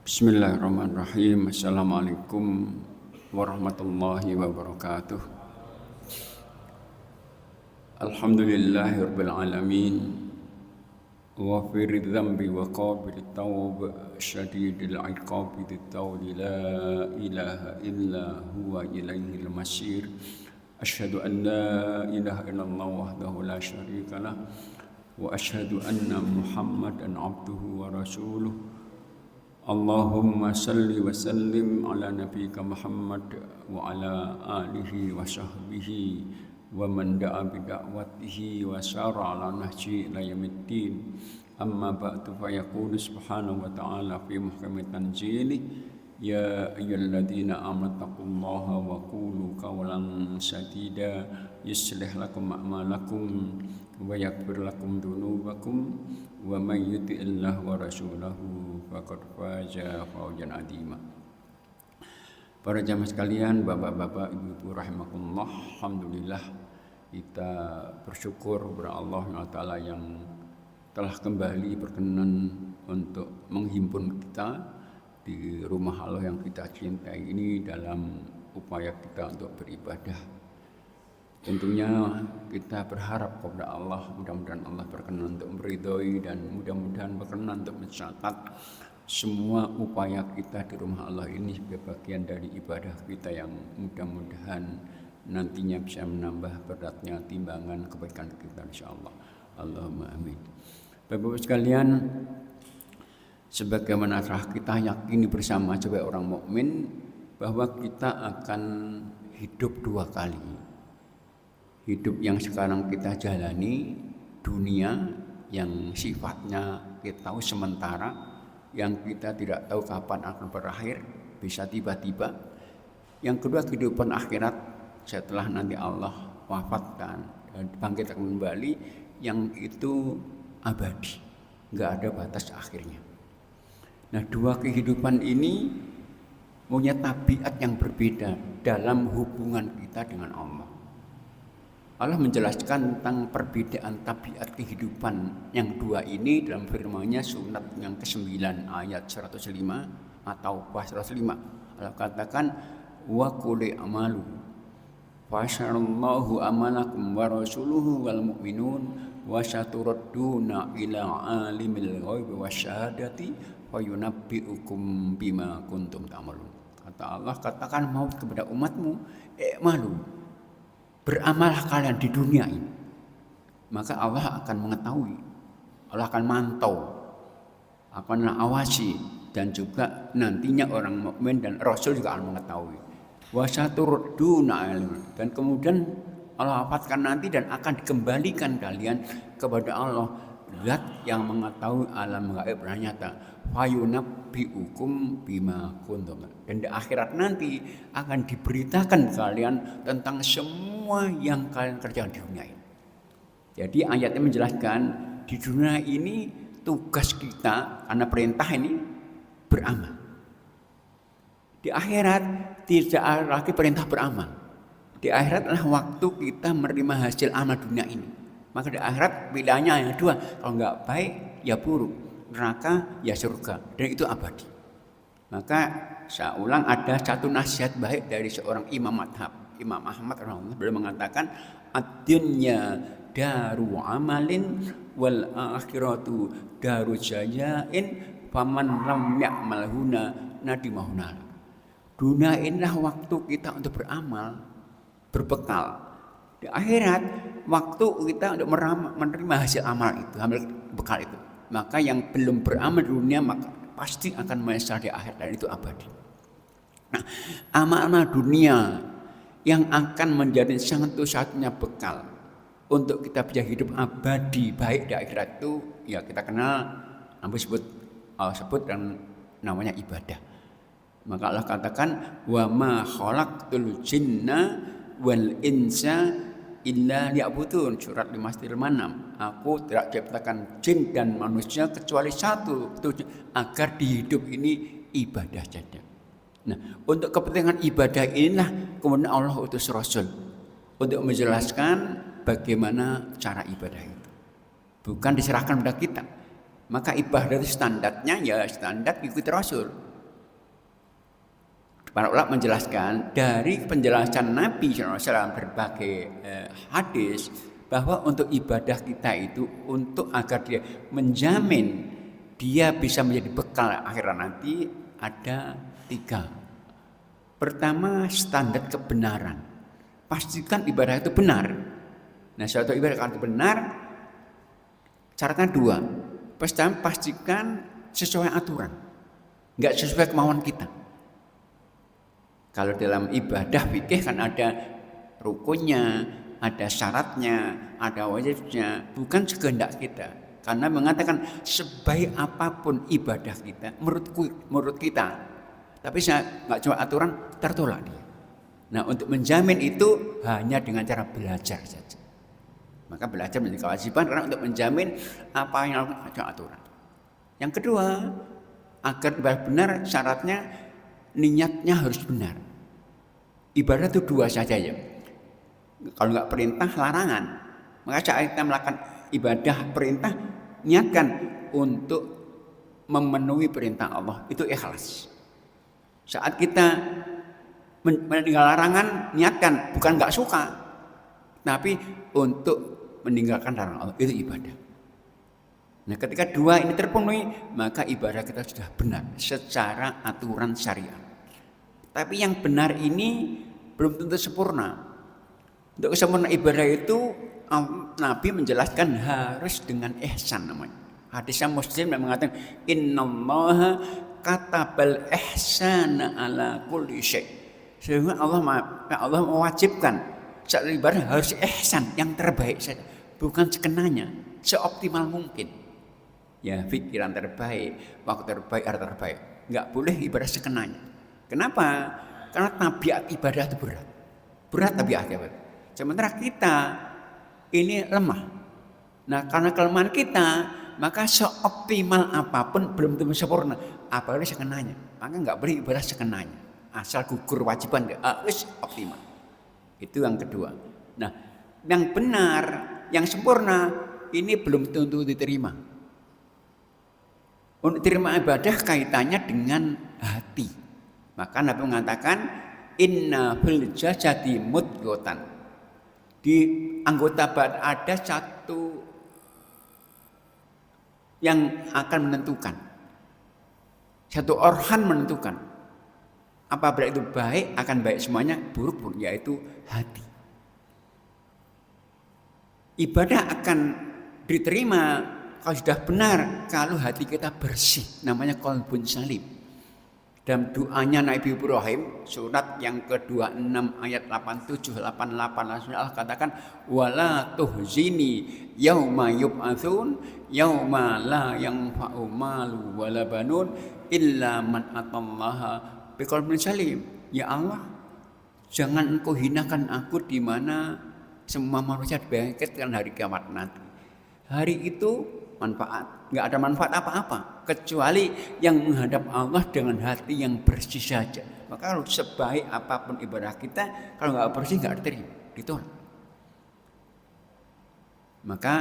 Bismillahirrahmanirrahim. Assalamualaikum warahmatullahi wabarakatuh. Alhamdulillahirabbil alamin. Ghafiriz dzambi wa qabilit tawb, syadidil iqabi dzat-tawli la ilaha illa huwa ilaihil masir. Asyhadu an la ilaha illallah wahdahu la syarika lah wa asyhadu anna Muhammadan abduhu wa rasuluh. Allahumma salli wa sallim ala nabiyyika Muhammad wa ala alihi wa sahbihi wa man da'a bi da'watihi wa sara ala nahji ila yaumiddin. Amma ba'du, fa yaqulu subhanahu wa ta'ala fi muhkamit tanzilih, ya ayyuhalladzina amanu taqullaha wa qulu qawlan sadida yuslih lakum a'malakum wa yaghfir lakum dzunubakum wa may yuti'illah wa rasulahu faqad faza fawzan 'azima. Para jamaah sekalian, bapak-bapak, ibu-ibu rahimakumullah, alhamdulillah kita bersyukur kepada Allah Taala yang telah kembali berkenan untuk menghimpun kita di rumah Allah yang kita cintai ini dalam upaya kita untuk beribadah. Tentunya kita berharap kepada Allah, mudah-mudahan Allah berkenan untuk meridhoi dan mudah-mudahan berkenan untuk mencatat semua upaya kita di rumah Allah ini sebagai bagian dari ibadah kita yang mudah-mudahan nantinya bisa menambah beratnya timbangan kebaikan kita, insyaallah. Allahumma amin. Bapak-bapak sekalian, sebagaimana telah kita yakini bersama sebagai orang mukmin bahwa kita akan hidup dua kali. Hidup yang sekarang kita jalani, dunia yang sifatnya kita tahu sementara, yang kita tidak tahu kapan akan berakhir, bisa tiba-tiba. Yang kedua, kehidupan akhirat setelah nanti Allah wafatkan dan bangkitkan kembali, yang itu abadi, nggak ada batas akhirnya. Nah, dua kehidupan ini punya tabiat yang berbeda dalam hubungan kita dengan Allah. Allah menjelaskan tentang perbedaan tabiat kehidupan yang dua ini dalam firman-Nya surat yang ke-9 ayat 105 atau 105. Allah katakan wa qul amalu fasyarallahu amalakum wa rasuluhu wal mu'minun wa saturadduna ila alimil ghaibi wasyahadati fayunabbiukum bima kuntum ta'malun. Kata Allah, katakan mau kepada umatmu, malu, beramallah kalian di dunia ini, maka Allah akan mengetahui, Allah akan mantau, akan awasi, dan juga nantinya orang mukmin dan Rasul juga akan mengetahui. Wasaturduna, dan kemudian Allah wafatkan nanti dan akan dikembalikan kalian kepada Allah, Zat yang mengetahui alam gaib dan nyata. Fayunabbiukum bima kuntum, dan di akhirat nanti akan diberitakan kalian tentang semua yang kalian kerjakan di dunia ini. Jadi ayatnya menjelaskan di dunia ini tugas kita karena perintah ini beramal. Di akhirat tidak ada lagi perintah beramal. Di akhirat adalah waktu kita menerima hasil amal dunia ini. Maka di akhirat pilihannya hanya dua, kalau nggak baik ya buruk, neraka ya surga, dan itu abadi. Maka saya ulang, ada satu nasihat baik dari seorang imam madhab, Imam Ahmad rahimahullah, beliau mengatakan ad-dunya daru amalin wal akhiratu daru jazain faman lam ya'mal huna nadimahuna. Dunia inilah waktu kita untuk beramal, berbekal. Di akhirat waktu kita untuk menerima hasil amal itu, ambil bekal itu. Maka yang belum beramal di dunia maka pasti akan menyesal di akhir, dan itu abadi. Nah, amal-amal dunia yang akan menjadi satu-satunya bekal untuk kita bisa hidup abadi baik di akhirat itu, ya kita kenal, Allah sebut dan namanya ibadah. Maka Allah katakan wa ma khalaqtul jinna wal insa illa liya'budun, surat 5:6. Aku tidak ciptakan jin dan manusia kecuali satu, agar di hidup ini ibadah saja. Nah, untuk kepentingan ibadah inilah kemudian Allah utus Rasul untuk menjelaskan bagaimana cara ibadah itu. Bukan diserahkan pada kita. Maka ibadah itu standarnya ya standar ikuti Rasul. Para ulama menjelaskan dari penjelasan Nabi SAW berbagai hadis bahwa untuk ibadah kita itu untuk agar dia menjamin dia bisa menjadi bekal akhirat nanti ada 3. Pertama, standar kebenaran. Pastikan ibadah itu benar. Nah, suatu ibadah itu benar, syaratnya 2. Pertama, pastikan sesuai aturan, nggak sesuai kemauan kita. Kalau dalam ibadah fikih kan ada rukunnya, ada syaratnya, ada wajibnya, bukan sekehendak kita. Karena mengatakan sebaik apapun ibadah kita, menurut kita, tapi saya nggak cuma aturan, tertolak dia. Nah, untuk menjamin itu hanya dengan cara belajar saja. Maka belajar menjadi kewajiban karena untuk menjamin apa yang ada aturan. Yang kedua, agar ibadah benar syaratnya niatnya harus benar. Ibadah itu 2 saja ya. Kalau nggak perintah, larangan. Maka saat kita melakukan ibadah perintah, niatkan untuk memenuhi perintah Allah. Itu ikhlas. Saat kita meninggal larangan, niatkan. Bukan nggak suka, tapi untuk meninggalkan larangan Allah. Itu ibadah. Nah, ketika 2 ini terpenuhi, maka ibadah kita sudah benar secara aturan syariat. Tapi yang benar ini belum tentu sempurna. Untuk kesempurnaan ibadah itu Nabi menjelaskan harus dengan ihsan namanya. Hadisnya Muslim yang mengatakan innallaha katabal ihsana ala kulli syai'. Sehingga Allah mewajibkan saat ibadah harus ihsan, yang terbaik saja, bukan sekenanya, seoptimal mungkin. Ya, pikiran terbaik, waktu terbaik, harta terbaik. Enggak boleh ibadah sekenanya. Kenapa? Karena tabiat ibadah itu berat tabiatnya. Sementara kita ini lemah. Nah, karena kelemahan kita, maka seoptimal apapun belum tentu sempurna. Apalagi sekenanya. Maka nggak boleh ibadah sekenanya. Asal gugur wajiban harus optimal. Itu yang kedua. Nah, yang benar, yang sempurna ini belum tentu diterima. Untuk terima ibadah kaitannya dengan hati. Maka Nabi mengatakan inna fil jasadi mudghatan. Di anggota badan ada satu yang akan menentukan. Satu organ menentukan. Apabila itu baik akan baik semuanya, buruk pun yaitu hati. Ibadah akan diterima kalau sudah benar, kalau hati kita bersih, namanya qalbun salim. Dalam doanya Nabi Ibrahim, surat yang ke-26 ayat 87, 88, Allah katakan wala tuhzini yauma yub'atsun yauma la yanfa'u malu wala banun illa man atallaha biqalbin salim. Ya Allah, jangan engkau hinakan aku di mana semua manusia dibangkitkan hari kiamat nanti. Hari itu manfaat, nggak ada manfaat apa-apa kecuali yang menghadap Allah dengan hati yang bersih saja. Maka kalau sebaik apapun ibadah kita, kalau nggak bersih nggak diterima, ditolak. Maka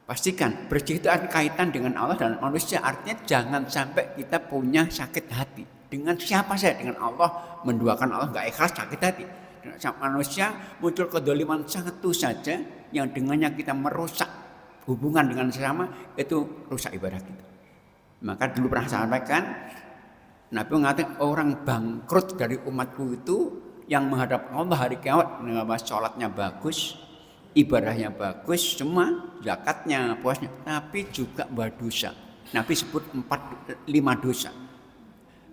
pastikan bersih itu ada kaitan dengan Allah dan manusia. Artinya jangan sampai kita punya sakit hati dengan siapa saja, dengan Allah, menduakan Allah nggak ikhlas, sakit hati. Dengan manusia muncul kedoliman satu saja yang dengannya kita merusak hubungan dengan sesama, itu rusak ibadah kita. Maka dulu pernah saya sampaikan, Nabi mengatakan orang bangkrut dari umatku itu yang menghadap Allah hari kiamat, sholatnya bagus, ibadahnya bagus, semua zakatnya, puasnya, tapi juga berdosa. Nabi sebut 4-5 dosa.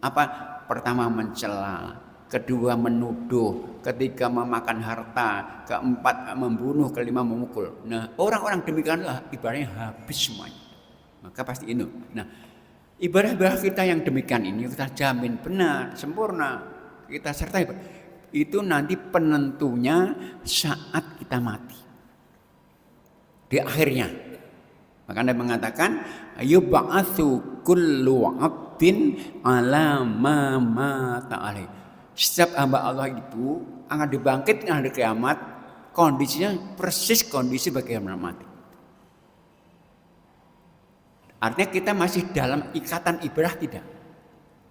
Apa? Pertama mencela, kedua menuduh, ketiga memakan harta, keempat membunuh, kelima memukul. Nah, orang-orang demikianlah ibadahnya habis semuanya. Maka pasti ini. Nah, ibadah-ibadah kita yang demikian ini kita jamin benar, sempurna, kita sertai. Itu nanti penentunya saat kita mati. Di akhirnya. Maka Anda mengatakan yub'atsu kullu 'abdin 'ala ma mata alaihi. Setiap hamba Allah itu akan dibangkitkan hari kiamat, kondisinya persis kondisi bagaimana mati. Artinya kita masih dalam ikatan ibadah tidak.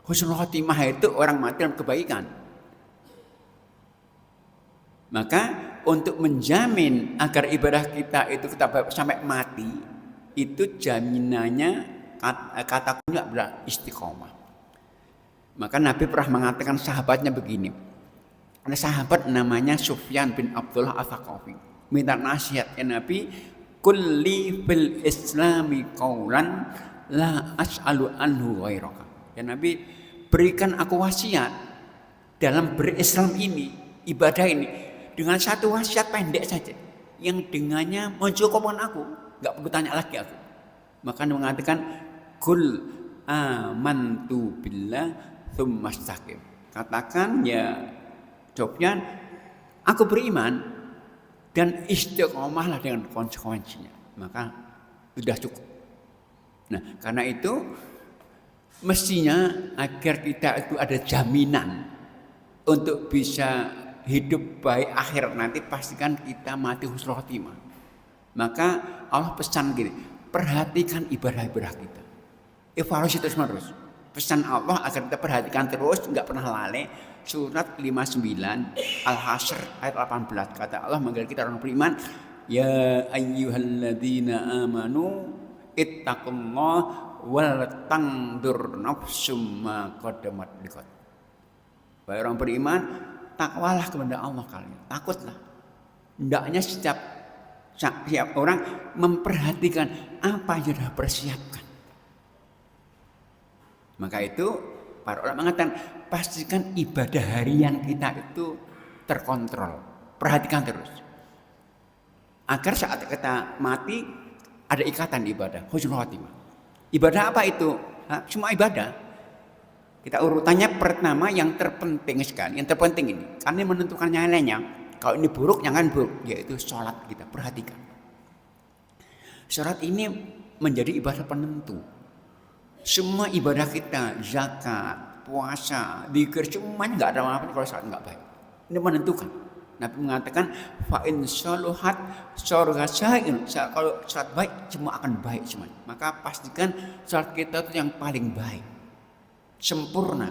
Husnul khotimah itu orang mati dalam kebaikan. Maka untuk menjamin agar ibadah kita itu kita sampai mati, itu jaminannya kata kunci adalah istiqomah. Maka Nabi pernah mengatakan sahabatnya begini. Ada sahabat namanya Sufyan bin Abdullah Al-Thaqafi. Minta nasihat ya Nabi, kulli fil islami qaulan la as'alu anhu ghairaka. Ya Nabi, berikan aku wasiat dalam berislam ini, ibadah ini, dengan satu wasiat pendek saja yang dengannya mencukupkan aku, enggak perlu tanya lagi aku. Maka dia mengatakan kul amantu billah tsumma istaqim. Katakan ya jawabnya, aku beriman dan istiqomahlah dengan konsekuensinya. Maka sudah cukup. Nah, karena itu mestinya agar kita itu ada jaminan untuk bisa hidup baik akhir nanti, pastikan kita mati husnul khotimah. Maka Allah pesan gini, perhatikan ibadah-ibadah kita. Evaluasi terus-menerus. Pesan Allah agar kita perhatikan terus, enggak pernah lalai. Surat 59 Al-Hasyr ayat 18, kata Allah manggil kita orang beriman, ya ayyuhalladzina amanu ittaqullaha wal tangdur nafsum ma qaddamat liqad. Wahai orang beriman, takwalah kepada Allah kalian, takutlah. Hendaknya setiap orang memperhatikan apa yang sudah persiapkan. Maka itu para ulama mengatakan, pastikan ibadah harian kita itu terkontrol, perhatikan terus. Agar saat kita mati ada ikatan ibadah, husnul khotimah. Ibadah apa itu? Semua ibadah. Kita urutannya pertama yang terpenting sekali, yang terpenting ini, karena menentukan yang lainnya. Kalau ini buruk, jangan buruk, yaitu sholat kita, perhatikan. Sholat ini menjadi ibadah penentu. Semua ibadah kita, zakat, puasa, dzikir, semuanya nggak ada apa-apa kalau sholat nggak baik. Ini menentukan. Nabi mengatakan, fa in shaluhat syarha sa'in. Kalau sholat baik, semua akan baik semuanya. Maka pastikan sholat kita itu yang paling baik, sempurna.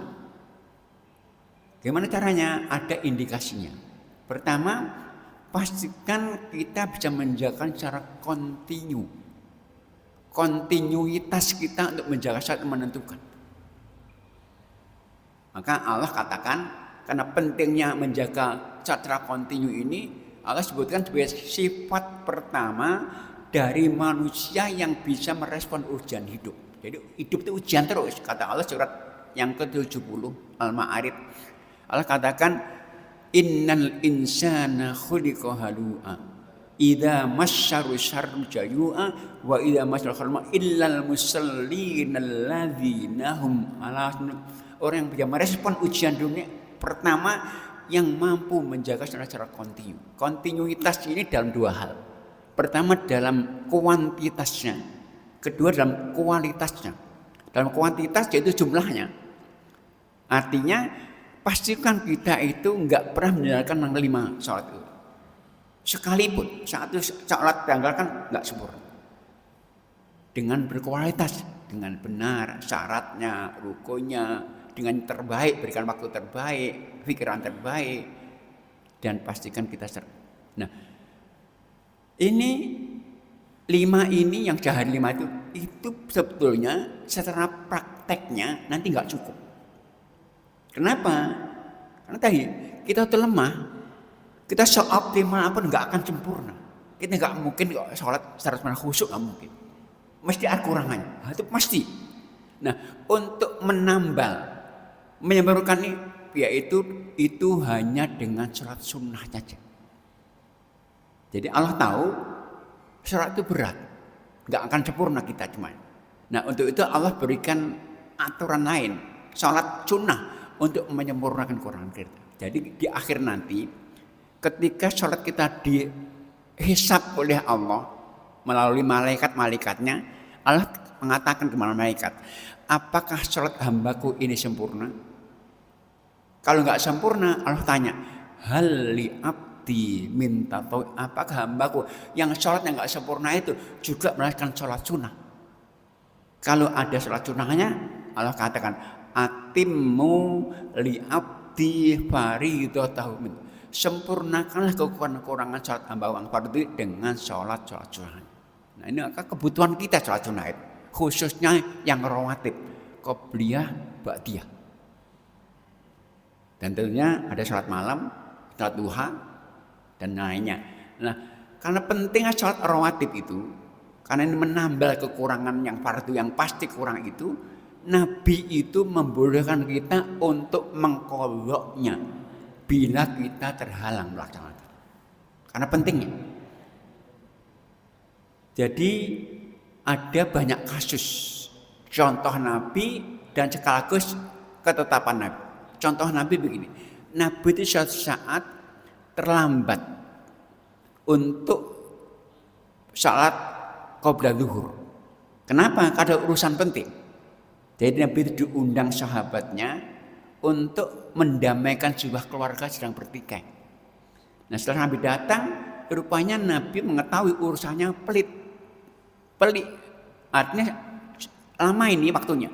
Gimana caranya? Ada indikasinya. Pertama, pastikan kita bisa menjaga secara kontinu. Kontinuitas kita untuk menjaga sholat menentukan. Maka Allah katakan, karena pentingnya menjaga secara kontinu ini, Allah sebutkan sebagai sifat pertama dari manusia yang bisa merespon ujian hidup. Jadi hidup itu ujian terus, kata Allah surat yang ke-70 Al-Ma'arij. Allah katakan, innal insana khuliqa halu'a idza masyaru syarru jayu'a wa idza masyal khalma illal musallin alladzina hum ala. Orang yang bisa merespon ujian dunia pertama yang mampu menjaga secara kontinu. Kontinuitas ini dalam dua hal. Pertama dalam kuantitasnya, kedua dalam kualitasnya. Dalam kuantitas yaitu jumlahnya. Artinya pastikan kita itu enggak pernah menjalankan yang 5 sholat itu. Sekalipun satu sholat dianggalkan enggak sempurna. Dengan berkualitas, dengan benar syaratnya, rukunya, dengan terbaik, berikan waktu terbaik, pikiran terbaik, dan pastikan kita Nah, ini 5 ini yang jahat 5 itu sebetulnya secara prakteknya nanti nggak cukup. Kenapa? Karena tadi kita itu lemah, kita seoptimal pun nggak akan sempurna. Kita nggak mungkin kok sholat secara khusyuk, nggak mungkin. Mesti ada kurangannya, itu pasti. Nah, untuk menyempurnakan ini, yaitu itu hanya dengan sholat sunnah saja. Jadi Allah tahu sholat itu berat, nggak akan sempurna kita cuma. Nah, untuk itu Allah berikan aturan lain, sholat sunnah untuk menyempurnakan kekurangan kita. Jadi di akhir nanti, ketika sholat kita dihisab oleh Allah melalui malaikat-malaikatnya, Allah mengatakan kepada malaikat, apakah sholat hambaku ini sempurna? Kalau nggak sempurna, Allah tanya, hal li abdi minta tahu, apakah hambaku yang sholat yang nggak sempurna itu juga melakukan sholat sunnah? Kalau ada sholat sunnahnya, Allah katakan, atimmu li abdi faridatahu min. Sempurnakanlah kekurangan sholat hamba yang fardu dengan sholat sunnah. Nah, ini kebutuhan kita sholat sunnah, khususnya yang rawatib, qobliyah, ba'diyah. Dan tentunya ada sholat malam, sholat duha, dan lainnya. Nah, karena pentingnya sholat rawatib itu, karena ini menambah kekurangan yang fardu yang pasti kurang itu, Nabi itu membolehkan kita untuk mengqadha'nya bila kita terhalang melaksanakan. Karena pentingnya. Jadi ada banyak kasus contoh Nabi dan sekaligus ketetapan Nabi. Contoh Nabi begini, Nabi itu suatu saat terlambat untuk salat qobliyah zuhur. Kenapa? Karena urusan penting. Jadi Nabi itu diundang sahabatnya untuk mendamaikan sebuah keluarga sedang bertikai. Nah, setelah Nabi datang, rupanya Nabi mengetahui urusannya pelit. Artinya lama ini waktunya.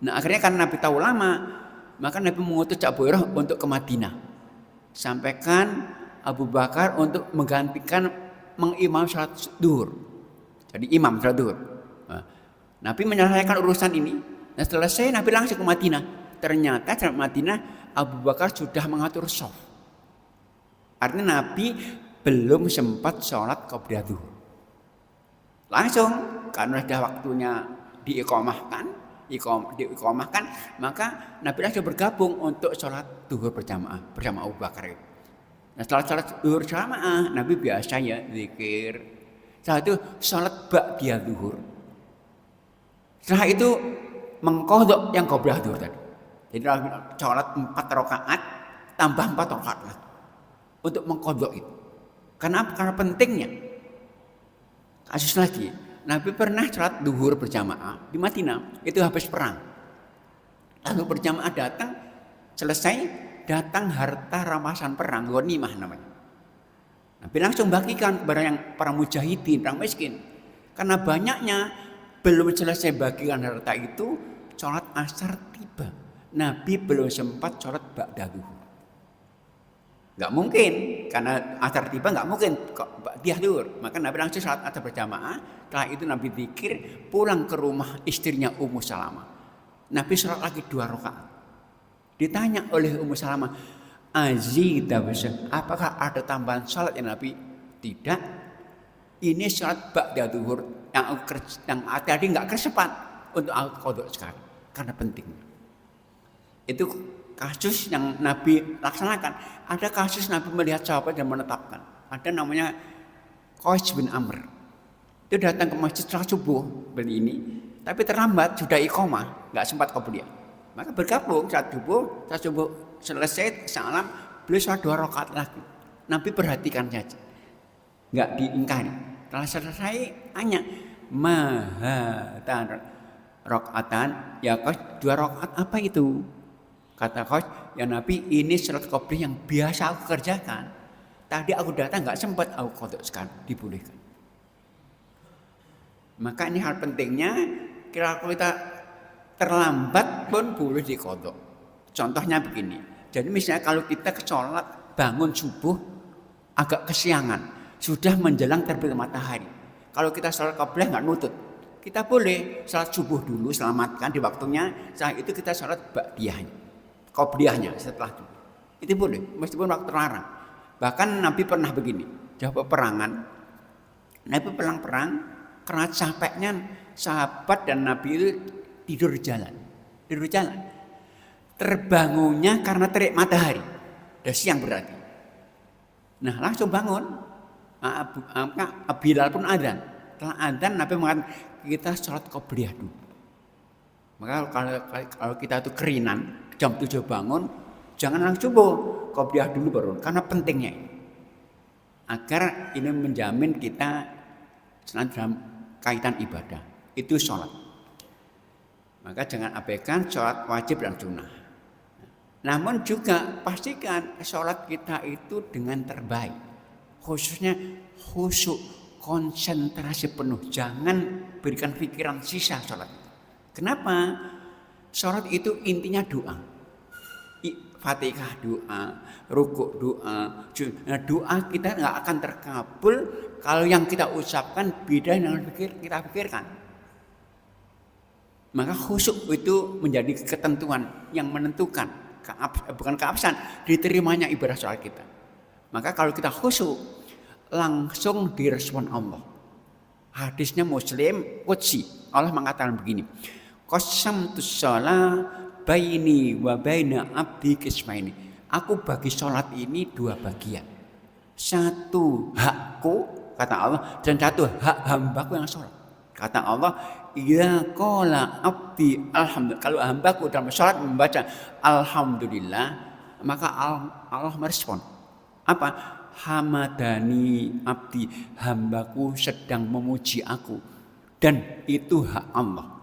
Nah, akhirnya karena Nabi tahu lama, maka Nabi mengutus Abu Hurairah untuk ke Madinah. Sampaikan Abu Bakar untuk menggantikan mengimam salat zuhur. Jadi imam salat zuhur. Nah, Nabi menyelesaikan urusan ini. Nah, selesai Nabi langsung ke Madinah. Ternyata di Madinah Abu Bakar sudah mengatur shaf. Artinya Nabi belum sempat sholat qobliyah zuhur. Langsung karena sudah waktunya diiqamahkan, maka Nabi langsung bergabung untuk sholat zuhur berjamaah bersama Abu Bakar. Nah, setelah sholat zuhur berjamaah, Nabi biasanya zikir. Setelah itu sholat ba'diyah zuhur. Setelah itu mengqadha yang qobliyah zuhur tadi. Jadi sholat 4 rakaat tambah 4 rakaat lagi untuk mengqadha itu. Karena pentingnya. Kasus lagi, Nabi pernah sholat zuhur berjamaah di Madinah, itu habis perang. Lalu berjamaah datang, selesai datang harta rampasan perang, ghanimah namanya. Nabi langsung bagikan kepada yang para mujahidin, orang miskin. Karena banyaknya belum selesai bagikan harta itu, sholat asar tiba. Nabi belum sempat sholat ba'da zuhur. Gak mungkin, karena asar tiba gak mungkin kok ba'diyah zuhur. Maka Nabi langsung sholat asar berjamaah. Setelah itu Nabi zikir, pulang ke rumah istrinya Ummu Salamah. Nabi sholat lagi 2 rakaat. Ditanya oleh Ummu Salamah, Azida besar, apakah ada tambahan sholat ya Nabi? Tidak. Ini sholat ba'da zuhur yang tadi gak kesempat untuk aku qadha sekarang. Karena pentingnya. Itu kasus yang Nabi laksanakan. Ada kasus Nabi melihat sahabat dan menetapkan. Ada namanya Qais bin Amr. Itu datang ke masjid setelah subuh beli ini, tapi terlambat sudah iqamah, nggak sempat qobliyah. Maka bergabung saat subuh selesai salam, beliau sholat 2 rakaat lagi. Nabi perhatikan saja, nggak diingkari. Setelah selesai hanya mahatan rakaatan, ya Qais 2 rakaat apa itu? Kata Qais, ya Nabi ini sholat qobliyah yang biasa aku kerjakan. Tadi aku datang nggak sempat aku qadha sekarang, dibolehkan. Maka ini hal pentingnya, kalau kita terlambat pun boleh diqadha. Contohnya begini. Jadi misalnya kalau kita ke sholat bangun subuh agak kesiangan, sudah menjelang terbit matahari. Kalau kita sholat qobliyah nggak nutut, kita boleh sholat subuh dulu, selamatkan di waktunya. Setelah itu kita sholat ba'diyahnya. Qobliyahnya setelah itu boleh meskipun waktu terlarang. Bahkan Nabi pernah begini, jawab peperangan. Nabi perang karena capeknya sahabat dan Nabi itu tidur jalan. Terbangunnya karena terik matahari. Udah siang berarti. Nah, langsung bangun. Bilal pun adzan. Setelah adzan Nabi mengatakan kita sholat qobliyah dulu. Maka kalau kita itu kerinan jam 7 bangun, jangan langsung subuh, qobliyah dulu baru, karena pentingnya ini. Agar ini menjamin kita dalam kaitan ibadah, itu sholat. Maka jangan abaikan sholat wajib dan sunnah. Namun juga pastikan sholat kita itu dengan terbaik. Khususnya khusyuk, konsentrasi penuh, jangan berikan pikiran sisa sholat. Kenapa? Sholat itu intinya doa. Fatihah doa, rukuk doa. Nah, doa kita nggak akan terkabul kalau yang kita ucapkan beda dengan kita pikirkan. Maka khusyuk itu menjadi ketentuan yang menentukan, bukan keabsahan, diterimanya ibadah sholat kita. Maka kalau kita khusyuk, langsung direspon Allah. Hadisnya Muslim Qudsi, Allah mengatakan begini, qasamtus shalah baini wa baina abdi qismaini. Aku bagi sholat ini dua bagian. Satu hakku, kata Allah, dan satu hak hambaku yang sholat. Kata Allah, ya qala abdi alhamdulillah. Kalau hambaku dalam sholat membaca alhamdulillah, maka Allah merespon. Apa? Hamadani abdi, hambaku sedang memuji aku. Dan itu hak Allah.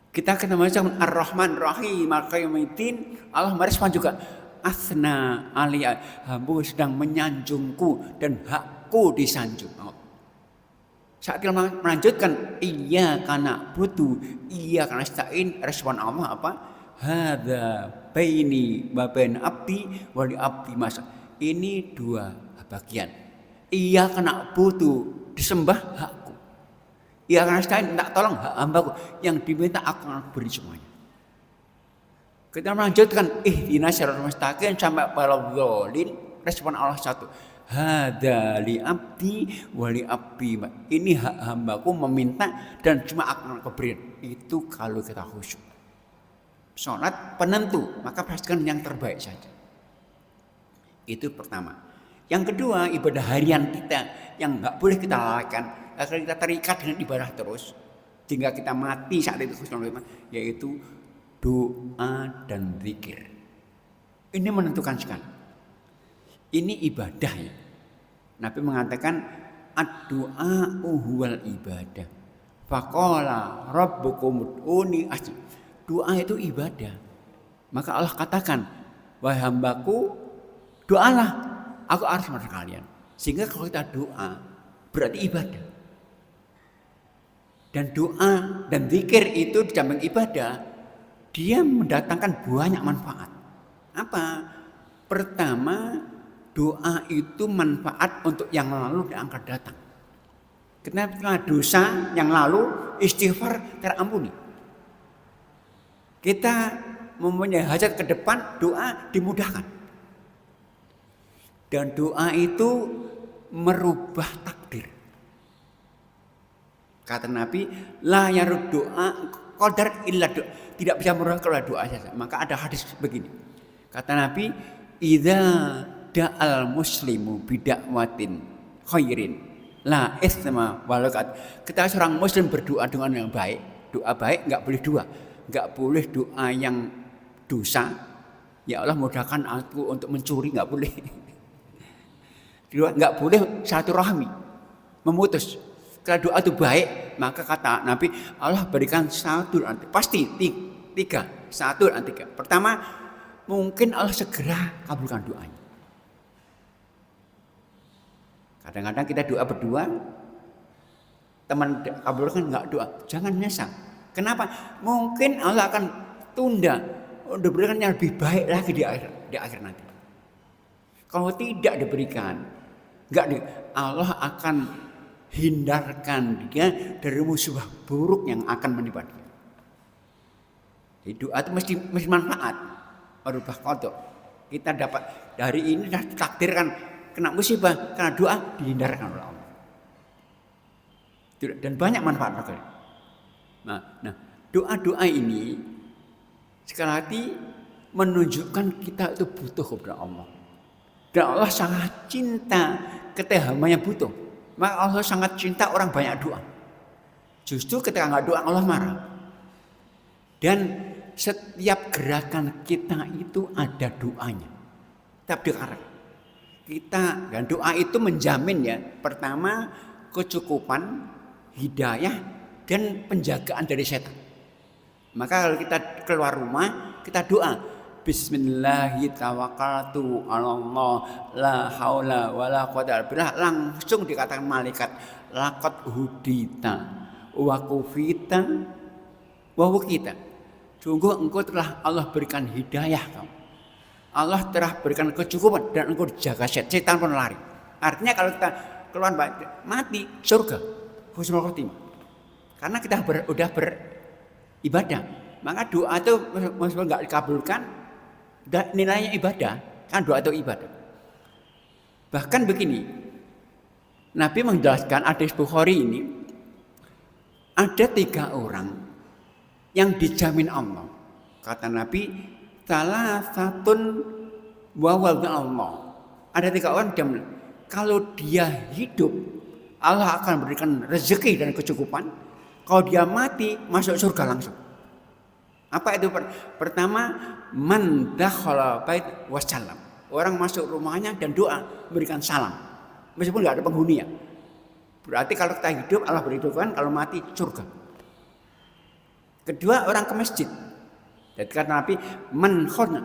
Kita kena macam Ar-Rahman Rahim Al-Qayyumiddin, Allah merespon juga asna aliyah, hambaku sedang menyanjungku dan hakku disanjung. Saat kita melanjutkan iya karena butuh, iya karena nasta'in, respon Allah apa? Hadza baini wa bain abdi wa li abdi mas. Ini dua bagian. Iya karena butuh, disembah hakku. Iya karena nasta'in, tak tolong hak hambaku, yang diminta aku akan beri semuanya. Kita melanjutkan ihdinas siratal mustaqim sampai balaghdallin, respon Allah satu. Hada li abdi wali abdi. Ini hak hambaku meminta dan cuma akan keberian. Itu kalau kita khusyuk. Sholat penentu, maka pastikan yang terbaik saja. Itu pertama. Yang kedua, ibadah harian kita yang nggak boleh kita lalaikan agar kita terikat dengan ibadah terus hingga kita mati saat itu, yaitu doa dan zikir. Ini menentukan sekali. Ini ibadah ya. Nabi mengatakan ad-du'a huwal ibadah. Faqala rabbukum ud'uni astajib. Doa itu ibadah. Maka Allah katakan, wahai hambaku, doalah, aku harus bersama kalian. Sehingga kalau kita doa berarti ibadah. Dan doa dan zikir itu di samping ibadah, dia mendatangkan banyak manfaat. Apa? Pertama, doa itu manfaat untuk yang lalu dan akan datang. Karena dosa yang lalu, istighfar terampuni. Kita mempunyai hajat ke depan, doa dimudahkan. Dan doa itu merubah takdir. Kata Nabi, la yarud doa qadar illa doa. Tidak bisa merubah kalau doa saja. Maka ada hadis begini. Kata Nabi, idza da'al muslimu bidakwatin khairin la isma walakat. Ketika seorang muslim berdoa dengan yang baik, doa baik enggak boleh dua. Enggak boleh doa yang dosa. Ya Allah mudahkan aku untuk mencuri, enggak boleh. Enggak boleh silaturahmi, memutus. Kalau doa itu baik, maka kata Nabi, Allah berikan satu dan pasti tiga. Satu dan tiga. Pertama, mungkin Allah segera kabulkan doanya. Kadang-kadang kita doa berdua, teman kabulkan enggak doa, jangan menyesal. Kenapa? Mungkin Allah akan tunda, diberikan yang lebih baik lagi di akhir nanti. Kalau tidak diberikan, Allah akan hindarkan dia dari musibah buruk yang akan menimpa dia. Jadi doa itu mesti manfaat, merubah qada. Kita dapat dari ini sudah ditakdirkan kena musibah karena doa dihindarkan oleh Allah. Dan banyak manfaat sekali. Nah, doa-doa ini sekali lagi menunjukkan kita itu butuh kepada Allah. Dan Allah sangat cinta ketika hambanya butuh. Maka Allah sangat cinta orang banyak doa. Justru ketika enggak doa Allah marah. Dan setiap gerakan kita itu ada doanya. Setiap gerakan. Kita dan doa itu menjamin ya, pertama kecukupan, hidayah dan penjagaan dari setan. Maka kalau kita keluar rumah, kita doa Bismillahirrahmanirrahim la haula wala quwwata illa billah, langsung dikatakan malaikat laqad hudita wa kufita wa wukita. Sungguh engkau telah Allah berikan hidayah kamu. Allah telah berikan kecukupan dan engkau dijaga setan pun lari. Artinya kalau kita keluar mati surga, husnul khotimah. Karena kita udah beribadah, maka doa itu meskipun nggak dikabulkan, nilainya ibadah, kan doa itu ibadah. Bahkan begini, Nabi menjelaskan hadis Bukhari ini, ada 3 orang yang dijamin Allah. Kata Nabi, salah satun wawal Allah. Ada 3 orang dijamin. Kalau dia hidup, Allah akan berikan rezeki dan kecukupan. Kalau dia mati, masuk surga langsung. Apa itu? Pertama, man dakhala bait wasallam. Orang masuk rumahnya dan doa, berikan salam. Meskipun nggak ada penghuni ya. Berarti kalau kita hidup, Allah berhidupkan, kalau mati surga. Kedua, orang ke masjid. Jadi kata Nabi,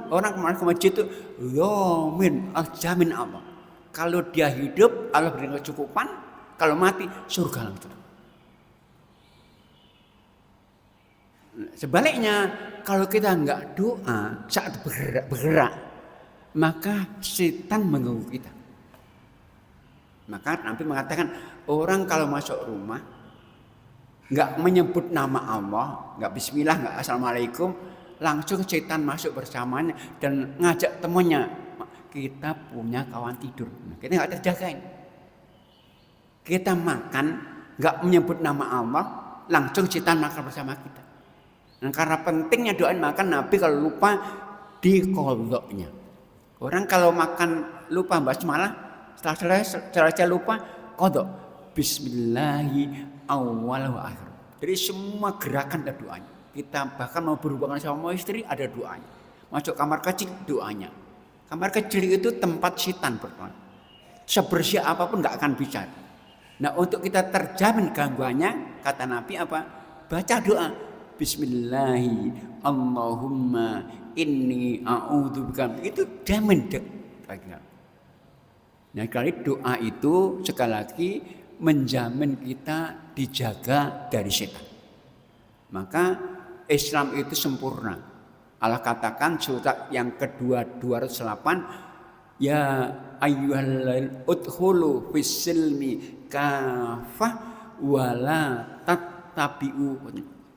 orang kemarin ke masjid itu yamin jamin Allah. Kalau dia hidup, Allah berikan kecukupan. Kalau mati, surga langsung. Sebaliknya, kalau kita nggak doa saat bergerak, maka setan mengganggu kita. Maka Nabi mengatakan, orang kalau masuk rumah nggak menyebut nama Allah, nggak bismillah, nggak assalamualaikum, langsung setan masuk bersamanya dan ngajak temannya. Kita punya kawan tidur, kita nggak terjagain. Kita makan nggak menyebut nama Allah, langsung setan makan bersama kita. Nah, karena pentingnya doain makan, Nabi kalau lupa diqodhoknya. Orang kalau makan lupa basmalah, setelah lupa qodhok. Bismillahi awal wa akhir. Jadi semua gerakan ada doanya. Kita bahkan mau berhubungan sama istri ada doanya. Masuk kamar kecil doanya. Kamar kecil itu tempat setan berdoa. Sebersih apapun nggak akan bisa. Nah, untuk kita terjamin gangguannya, kata Nabi apa? Baca doa. Bismillahi Allahumma inni a'udzubika. Itu jamin dek. Nah, kali doa itu sekali lagi menjamin kita dijaga dari setan. Maka Islam itu sempurna. Allah katakan surat yang kedua 208, ya ayyuhalladzina udkhulu fis-silmi kafah wala tattabi'u.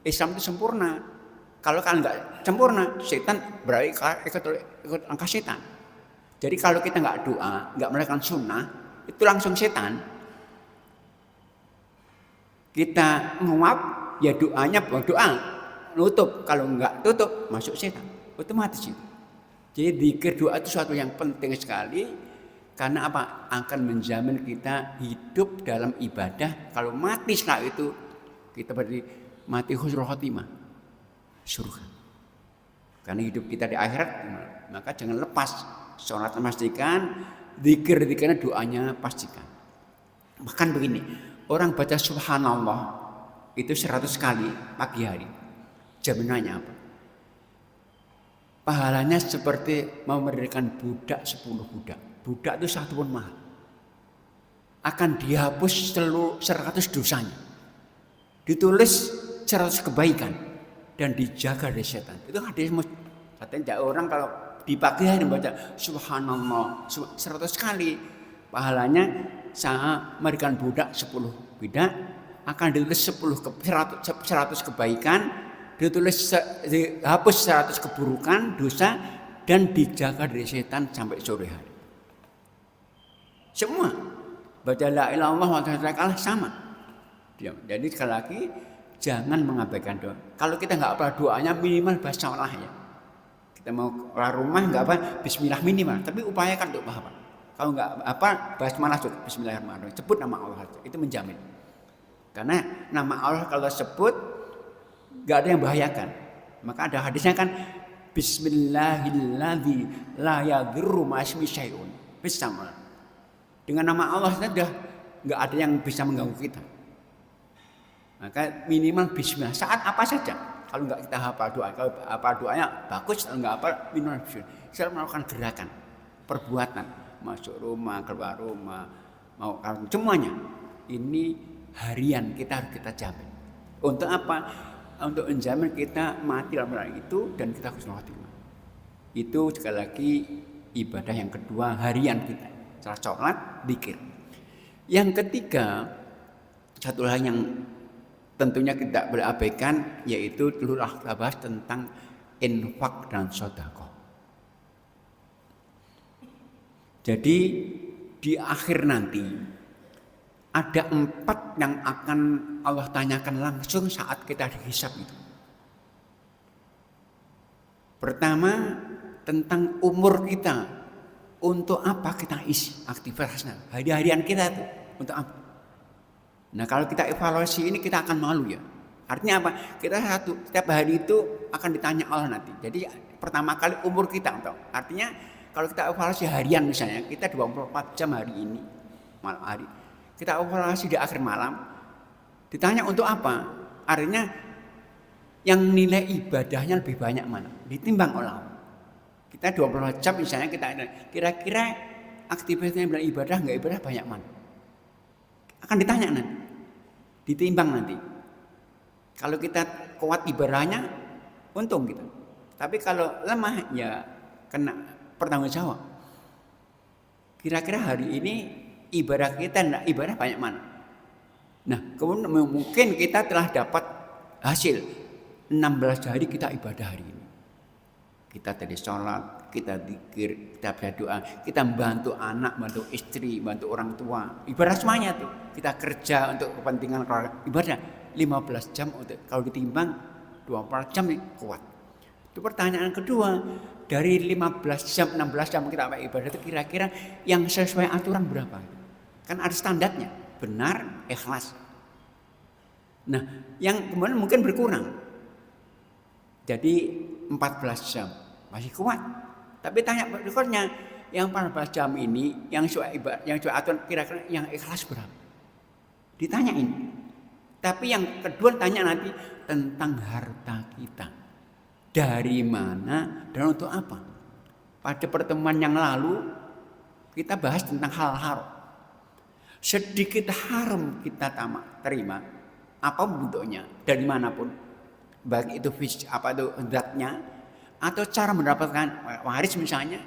Islam itu sempurna. Kalau kalian nggak sempurna, setan berarti ikut angka setan. Jadi kalau kita nggak doa, nggak melakukan sunnah, itu langsung setan. Kita nguap, ya doanya doa, nutup. Kalau nggak tutup, masuk setan. Otomatis itu. Jadi zikir doa itu suatu yang penting sekali. Karena apa? Akan menjamin kita hidup dalam ibadah. Kalau mati setelah itu, kita berarti mati husnul khotimah, surga. Karena hidup kita di akhirat, maka jangan lepas sholat pastikan, zikir-zikirnya doanya pastikan. Bahkan begini, orang baca subhanallah itu 100 kali pagi hari. Jaminannya apa? Pahalanya seperti memberikan budak 10 budak. Budak itu 1 pun mahal. Akan dihapus 100 dosanya. Ditulis 100 kebaikan dan dijaga dari setan. Itu hadis katanya orang kalau di pagi hari baca subhanallah 100 kali, pahalanya saya memberikan budak 10 budak, akan ditulis 100 kebaikan, dihapus 100 keburukan dosa dan dijaga dari setan sampai sore hari. Semua baca la ilaha illallah wa la ilaha sama. Jadi sekali lagi jangan mengabaikan doa. Kalau kita nggak apa doanya minimal basmalah ya. Kita mau keluar rumah nggak apa bismillah minimal, tapi upayakan untuk apa? Kalau nggak apa basmalah cukup bismillahirrahmanirrahim. Sebut nama Allah saja, itu menjamin. Karena nama Allah kalau sebut nggak ada yang bahayakan. Maka ada hadisnya kan Bismillahilladzi la yadurru ma'asmi syai'un. Bismillah. Dengan nama Allah saja nggak ada yang bisa mengganggu kita. Maka minimal bismillah saat apa saja. Kalau enggak kita hafal doa, kalau apa doanya bagus, kalau enggak apa minimal bismillah. Saya melakukan gerakan, perbuatan, masuk rumah, keluar rumah, mau semuanya. Ini harian kita harus kita jamin. Untuk apa? untuk menjamin kita mati dalam perjalanan itu dan kita husnul khotimah. Itu sekali lagi ibadah yang kedua harian kita, setelah sholat, zikir. Yang ketiga, satu hal yang tentunya kita boleh abaikan, yaitu dulu kita bahas tentang infak dan sedekah. Jadi di akhir nanti ada 4 yang akan Allah tanyakan langsung saat kita dihisab itu. Pertama, tentang umur kita. Untuk apa kita isi aktivitasnya? Hari-harian kita itu untuk apa? Nah, kalau kita evaluasi ini kita akan malu ya. Artinya apa? Kita setiap hari itu akan ditanya Allah nanti. Jadi pertama kali umur kita. Artinya kalau kita evaluasi harian misalnya, kita 24 jam hari ini, malam hari. Kita evaluasi di akhir malam, ditanya untuk apa? Artinya yang nilai ibadahnya lebih banyak mana? Ditimbang oleh Allah. Kita 24 jam misalnya kita kira-kira aktivitasnya ibadah nggak ibadah banyak mana? Akan ditanya nanti, ditimbang nanti. Kalau kita kuat ibadahnya, untung kita. Tapi kalau lemah ya kena pertanggung jawab. Kira-kira hari ini ibadah kita enggak ibadah banyak mana? Nah, kemudian mungkin kita telah dapat hasil 16 hari kita ibadah hari ini. Kita tadi sholat, kita zikir, kita berdoa, kita membantu anak, bantu istri, bantu orang tua. Ibadah semuanya tuh. Kita kerja untuk kepentingan keluarga. Ibadah 15 jam untuk kalau ditimbang 24 jam kuat. Itu pertanyaan kedua. Dari 15 jam, 16 jam kita ibadah itu kira-kira yang sesuai aturan berapa? Kan ada standarnya, benar, ikhlas. Nah, yang kemudian mungkin berkurang. Jadi 14 jam masih kuat. Tapi tanya berikutnya, yang 14 jam ini yang sesuai ibadah, yang sesuai aturan kira-kira yang ikhlas berapa? Ditanyain. Tapi yang kedua tanya nanti tentang harta kita. Dari mana dan untuk apa? Pada pertemuan yang lalu kita bahas tentang hal haram. Sedikit haram kita terima, apa bentuknya dari manapun, baik itu apa itu zatnya atau cara mendapatkan waris misalnya,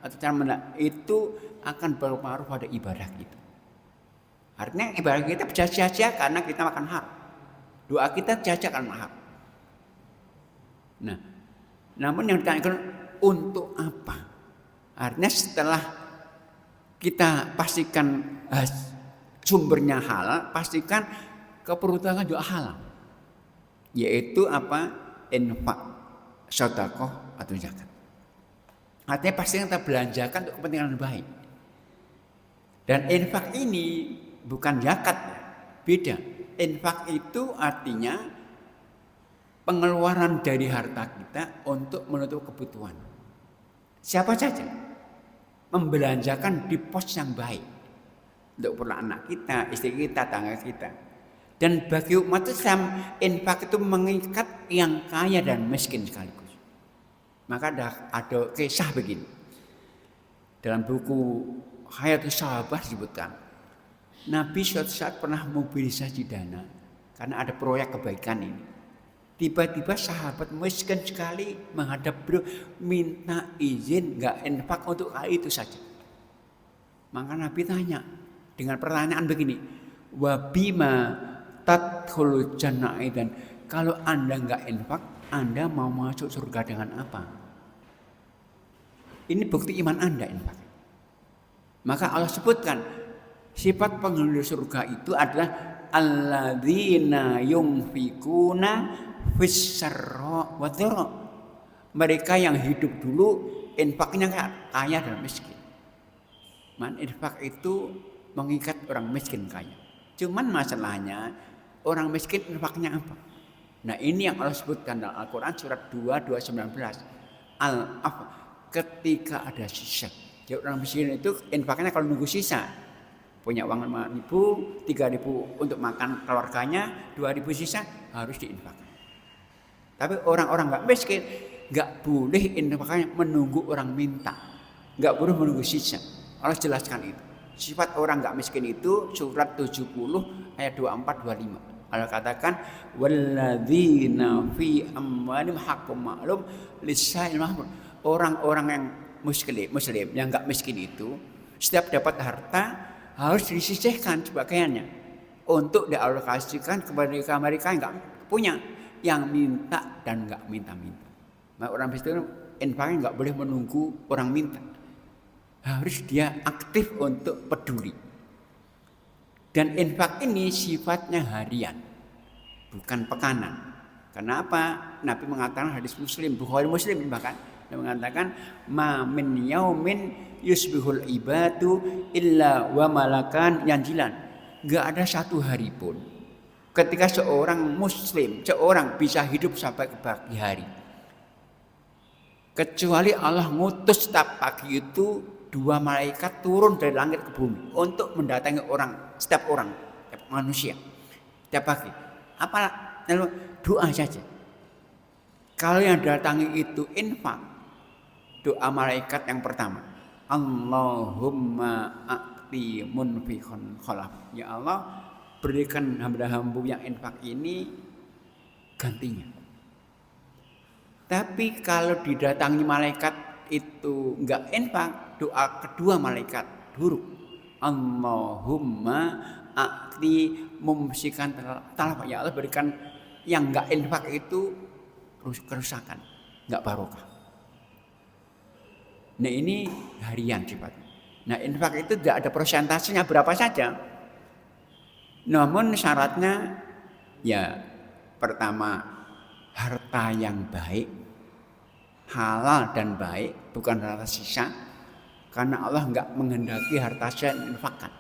atau cara itu akan berpengaruh pada ibadah kita. Artinya ibadah kita bisa sia-sia karena kita makan haram. Doa kita sia-sia karena haram. Nah, namun yang ditanyakan untuk apa? Artinya setelah kita pastikan sumbernya halal, pastikan keperuntungan juga halal. Yaitu apa? Infak, sedekah atau zakat. Artinya pastikan kita belanjakan untuk kepentingan yang baik. Dan infak ini bukan zakat, beda. Infak itu artinya pengeluaran dari harta kita untuk menutup kebutuhan. Siapa saja membelanjakan di pos yang baik untuk perlu anak kita, istri kita, tangga kita. Dan bagi umat Islam, infak itu mengikat yang kaya dan miskin sekaligus. Maka ada kisah begini. Dalam buku Hayatus Sahabat disebutkan, Nabi suatu saat pernah mobilisasi dana karena ada proyek kebaikan ini. Tiba-tiba sahabat miskin sekali menghadap beliau, minta izin nggak infak untuk hal itu saja. Maka Nabi tanya dengan pertanyaan begini, wabima tadkhulul jannah, dan kalau Anda nggak infak, Anda mau masuk surga dengan apa? Ini bukti iman Anda infak. Maka Allah sebutkan sifat penghuni surga itu adalah alladzina yunfikuna fis-sarra wa dharra. Mereka yang hidup dulu infaknya kaya dan miskin. Infak itu mengikat orang miskin kaya. Cuman masalahnya orang miskin infaknya apa? Nah, ini yang Allah sebutkan dalam Al-Qur'an surat 2:19. Ketika ada sisa. Jadi orang miskin itu infaknya kalau nunggu sisa. Punya uang 5.000, 3.000 untuk makan keluarganya, 2.000 sisa harus diinfakkan. Tapi orang-orang nggak miskin nggak boleh infaknya menunggu orang minta, nggak boleh menunggu sisa. Allah jelaskan itu. Sifat orang nggak miskin itu surat 70 ayat 24-25. Allah katakan walladzina fi amwalihim haqqum ma'lum lis-sa'il mahrum. Orang-orang yang muslim yang enggak miskin itu setiap dapat harta harus disisihkan sebagiannya untuk dialokasikan kepada mereka yang enggak punya, yang minta dan enggak minta-minta. Nah, orang miskin infaknya enggak boleh menunggu orang minta. Harus dia aktif untuk peduli. Dan infak ini sifatnya harian, bukan pekanan. Kenapa? Nabi mengatakan hadis Muslim, Bukhari Muslim bahkan, dia mengatakan ma min yaumin yusbihul ibadu illa wa malakan yanjilan. Enggak ada satu hari pun ketika seorang muslim, seorang bisa hidup sampai ke pagi hari, kecuali Allah ngutus setiap pagi itu 2 malaikat turun dari langit ke bumi untuk mendatangi setiap orang, setiap manusia, setiap pagi. Apa lalu doa saja. Kalau yang datangi itu infak, doa malaikat yang pertama, Allahumma a'ti munfiqan khalaf. Ya Allah, berikan hamba-hambu yang infak ini gantinya. Tapi kalau didatangi malaikat itu enggak infak, doa kedua malaikat huruf Allahumma a'ti mumsikan talaf. Ya Allah, berikan yang enggak infak itu kerusakan, enggak barokah. Nah, ini harian sifatnya. Nah, infak itu tidak ada persentasenya berapa saja. Namun syaratnya ya pertama harta yang baik, halal dan baik, bukan harta sisa. Karena Allah enggak menghendaki harta sisa infakkan.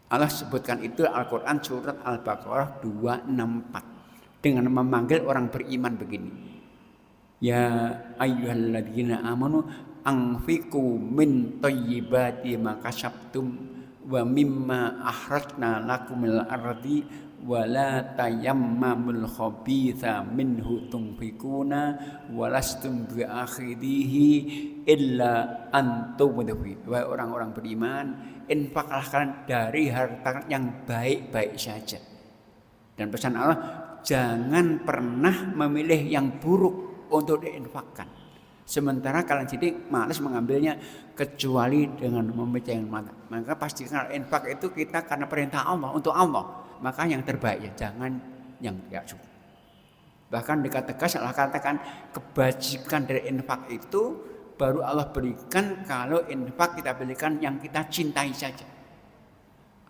Allah sebutkan itu Al-Quran surat Al-Baqarah 264 dengan memanggil orang beriman begini. Ya ayyuhalladzina amanu anfiqu min thayyibati ma kasabtum wa mimma akhrajna lakum minal ardi wa la tayammamul khabitha minhu tunfiquna wa lastum bi'akhidhihi illa antum mudfi. Wahai orang-orang beriman, infaklah kalian dari harta yang baik-baik saja. Dan pesan Allah, jangan pernah memilih yang buruk untuk diinfakkan. Sementara kalian jadi malas mengambilnya kecuali dengan membaca yang mata. Maka pastikan infak itu kita karena perintah Allah untuk Allah. Maka yang terbaik ya, jangan yang tidak cukup. Bahkan dikatakan Allah katakan kebajikan dari infak itu baru Allah berikan kalau infak kita berikan yang kita cintai saja.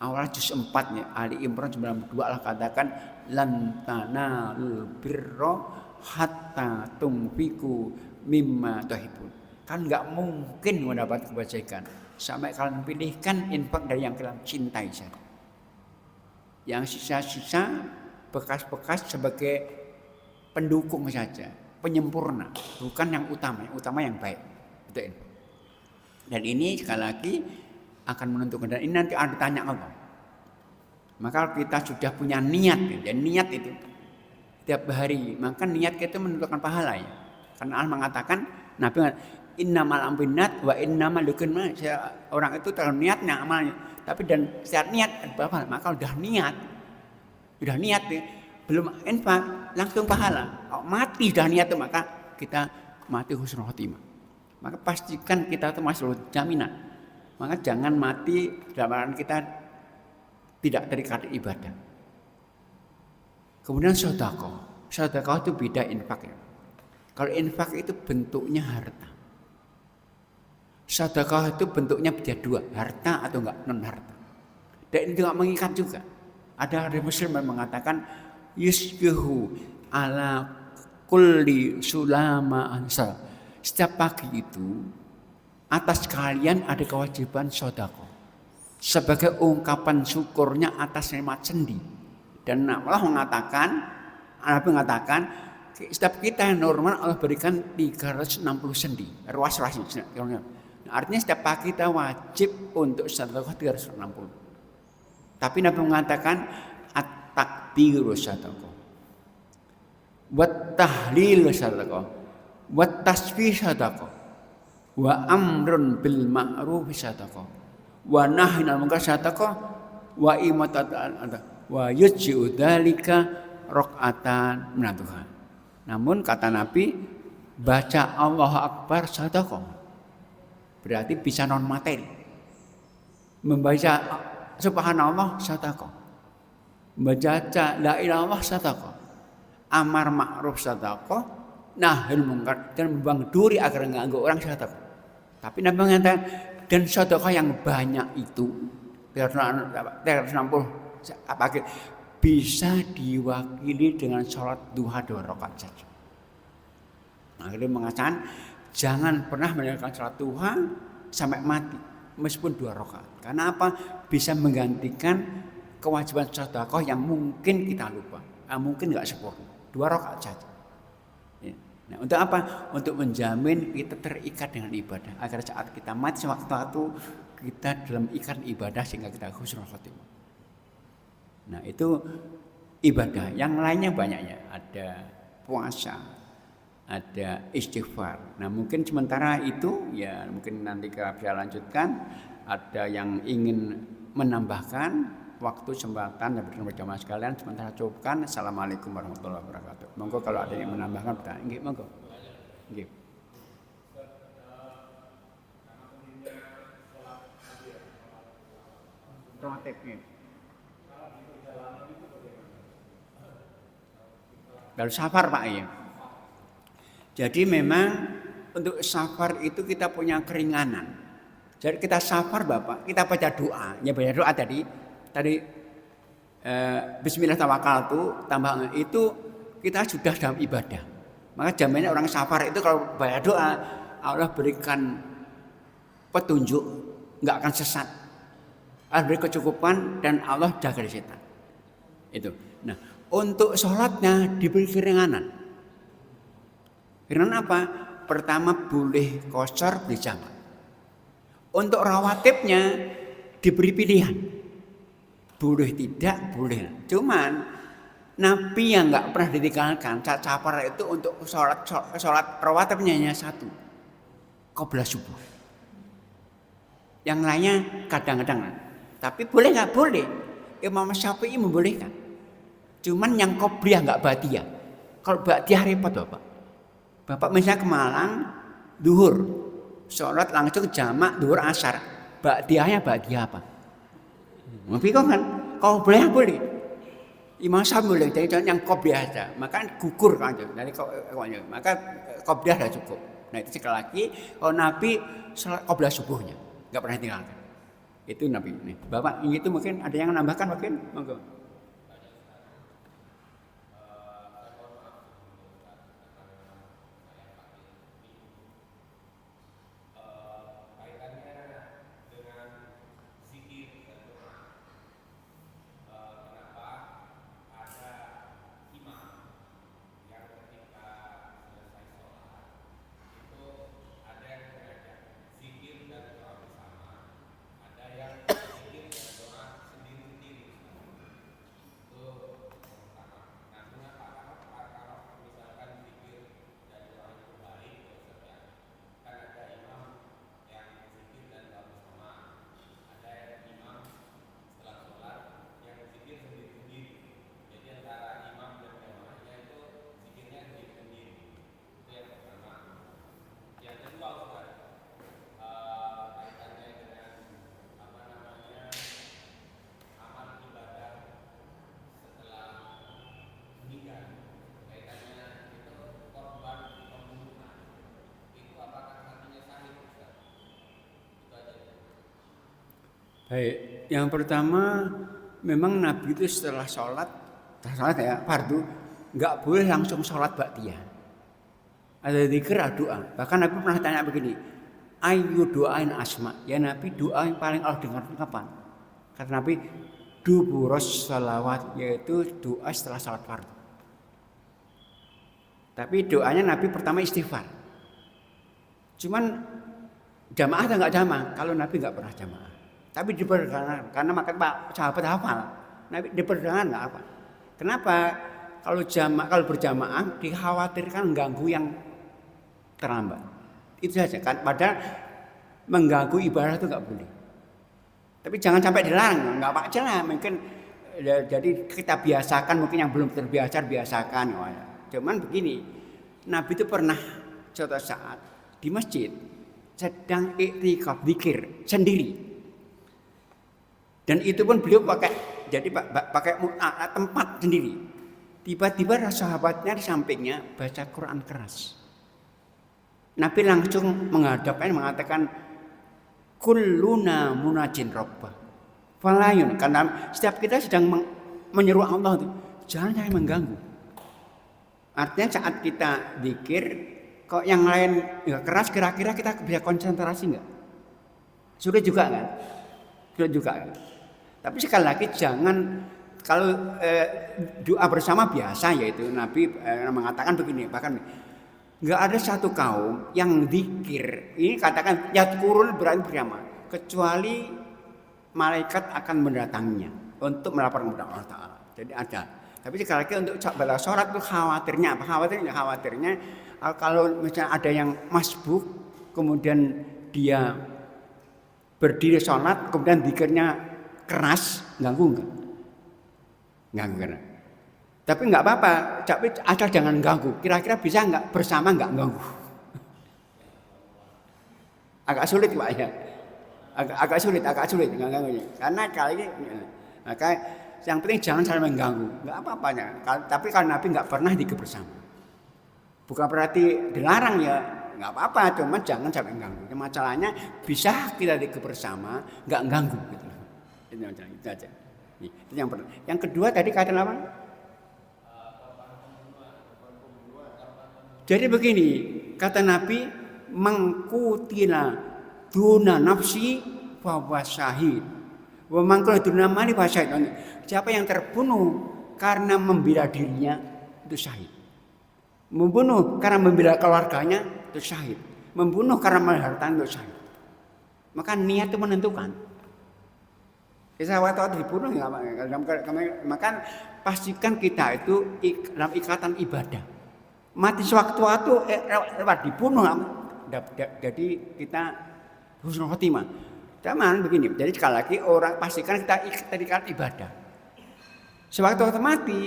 Awal juz 4-nya Ali Imran 92 Allah katakan lan tanalul birra hatta tunfiqu mimma tuhibun. Kan enggak mungkin mendapat kebajikan sampai kalian pilihkan infak dari yang kalian cintai saja. Yang sisa-sisa bekas-bekas sebagai pendukung saja, penyempurna, bukan yang utama. Yang utama yang baik. Betul. Dan ini sekali lagi akan menentukan, dan ini nanti ada tanya Allah. Maka kita sudah punya niat, dan niat itu tiap hari, maka niat kita menentukan pahala ya. Karena Allah mengatakan, Nabi mengatakan, innamal ambinat wa innamal lukunma. Orang itu terlalu niatnya amalnya, tapi dan setiap niat apa? Maka udah niat ya, belum infak langsung pahala. Kalau mati dah niat itu maka kita mati husnul khotimah. Maka pastikan kita itu masuk jaminan. Maka jangan mati dalam kita tidak terikat ibadah. Kemudian sedekah. Sedekah itu beda infak ya. Kalau infak itu bentuknya harta. Sedekah itu bentuknya beda dua, harta atau enggak non harta. Dan itu enggak mengikat juga. Ada muslim yang mengatakan yusbihu ala kulli sulama ansal. Setiap pagi itu atas kalian ada kewajiban sedekah sebagai ungkapan syukurnya atas nikmat sendi. Dan Allah mengatakan, Nabi mengatakan setiap kita yang normal Allah berikan 360 sendi, ruas-ruasnya. Artinya setiap pagi kita wajib untuk sedekah 360. Tapi Nabi mengatakan at-takbiru sedekah, wat tahlilu sedekah, wat tasbih sedekah, wa amrun bil ma'ruf sedekah, wa nahyun 'anil munkar sedekah, wa imatat wa yujzi'u dzalika rakaatan minadzuha. Namun kata Nabi, baca Allahu Akbar sedekah. Berarti bisa non materi. Membaca subhanallah sedekah. Membaca la ilaha illallah sedekah. Amar ma'ruf sedekah, nahil mungkar dan membuang duri agar mengganggu orang sedekah. Tapi Nabi mengatakan dan sedekah yang banyak itu 360 bisa diwakili dengan sholat duha 2 rakaat saja. Akhirnya mengatakan jangan pernah meninggalkan sholat duha sampai mati meskipun 2 rakaat. Karena apa? Bisa menggantikan kewajiban sedekah yang mungkin kita lupa, mungkin nggak sempurna. 2 rakaat saja. Ya. Nah, untuk apa? Untuk menjamin kita terikat dengan ibadah agar saat kita mati sewaktu-waktu kita dalam ikatan ibadah sehingga kita husnul khotimah. Nah, itu ibadah. Yang lainnya banyaknya. Ada puasa, ada istighfar. Nah, mungkin sementara itu ya mungkin nanti kita bisa lanjutkan. Ada yang ingin menambahkan waktu kesempatan dan berjamaah sekalian sementara cukupkan. Assalamualaikum warahmatullahi wabarakatuh. Monggo kalau ada yang menambahkan bertanya. Nggih, monggo. Nggih. Lalu safar Pak ya. Jadi memang untuk safar itu kita punya keringanan. Jadi kita safar Bapak, kita baca doa. Ya baca doa tadi bismillah tawakkaltu tambah itu kita sudah dalam ibadah. Maka jaminnya orang safar itu kalau baca doa Allah berikan petunjuk, enggak akan sesat. Allah beri kecukupan dan Allah jaga dari setan. Itu. Nah, untuk sholatnya diberi keringanan. Keringanan apa? Pertama boleh qashar boleh jamak. Untuk rawatibnya diberi pilihan. Boleh tidak, boleh. Cuman Nabi yang nggak pernah ditinggalkan saat safar itu untuk sholat rawatibnya hanya 1. Qabla subuh. Yang lainnya kadang-kadang. Tapi boleh nggak boleh. Imam Syafi'i membolehkan. Cuman yang qobliyah nggak ba'diyah. Kalau ba'diyah repot Bapak. Bapak misalnya ke Malang, duhur, sholat langsung jamak duhur asar. Ba'diyahnya ba'diyah apa? Bingung kan? Kalau boleh. Imam Syafi'i boleh. Jadi yang qobliyah saja. Maka gugur kan. Maka qobliyah sudah cukup. Nah itu sekali lagi. Kalau Nabi sholat qobliyah subuhnya nggak pernah tinggalkan. Itu Nabi. Nih, Bapak itu mungkin ada yang menambahkan mungkin? Monggo. Baik, yang pertama memang Nabi itu setelah sholat ya fardu nggak boleh langsung sholat ba'diyah. Ada zikir, ada doa. Bahkan Nabi pernah tanya begini, ayu doain asma. Ya Nabi doa yang paling Allah dengar kapan? Kata Nabi, duburos salawat, yaitu doa setelah sholat fardu. Tapi doanya Nabi pertama istighfar. Cuman jamaah atau nggak jamaah? Kalau Nabi nggak pernah jamaah. Tapi diperdengarkan karena maka Pak sahabat hafal. Nabi diperdengarkan nggak apa? Kenapa? Kalau berjamaah dikhawatirkan mengganggu yang terlambat. Itu saja kan. Padahal mengganggu ibadah itu nggak boleh. Tapi jangan sampai dilarang. Nggak apa aja lah. Mungkin Jadi kita biasakan, mungkin yang belum terbiasa biasakan. Cuman begini, Nabi itu pernah suatu saat di masjid sedang iktikaf zikir sendiri. Dan itu pun beliau pakai tempat sendiri. Tiba-tiba sahabatnya di sampingnya baca Quran keras. Nabi langsung menghadapnya mengatakan, kulluna munajin rabbah. Falayun, karena setiap kita sedang menyeru Allah itu, jangan mengganggu. Artinya saat kita zikir, kok yang lain ya keras, kira-kira kita bisa konsentrasi nggak? Sulit juga kan? Sulit juga kan? Tapi sekali lagi jangan, kalau doa bersama biasa, yaitu Nabi mengatakan begini, bahkan nggak ada satu kaum yang zikir, ini katakan yadkurun berarti bersama, kecuali malaikat akan mendatanginya untuk melaporkan kepada Allah Ta'ala. Jadi ada. Tapi sekali lagi untuk balas sholat itu khawatirnya apa? Khawatirnya kalau misalnya ada yang masbuk, kemudian dia berdiri sholat, kemudian zikirnya keras, ganggu enggak? Ganggu kan? Tapi nggak apa-apa, tapi asal jangan ganggu. Kira-kira bisa nggak bersama nggak ganggu? Agak sulit Pak ya. Agak sulit nggak ganggu. Karena kali ini, maka yang penting jangan saling mengganggu. Nggak apa-apanya. Tapi kalau Nabi nggak pernah zikir bersama. Bukan berarti dilarang ya, nggak apa-apa. Cuma jangan sampai mengganggu. Masalahnya bisa kita zikir bersama, nggak ganggu. Gitu. Itu aja. Itu yang pertama. Yang kedua tadi kata apa? Jadi begini, kata Nabi, mengkutila duna nafsi fahuwa syahid. Wa mangkul duna mali fahuwa syahid. Siapa yang terbunuh karena membela dirinya itu syahid. Membunuh karena membela keluarganya itu syahid. Membunuh karena menghartakan itu syahid. Maka niat itu menentukan. Kisah waktu dibunuh ya, maka pastikan kita itu dalam ikatan ibadah. Mati sewaktu-waktu lewat dibunuh, jadi kita husnul khotimah. Cuman begini, jadi sekali lagi orang pastikan kita terikat ibadah. Sewaktu-waktu mati,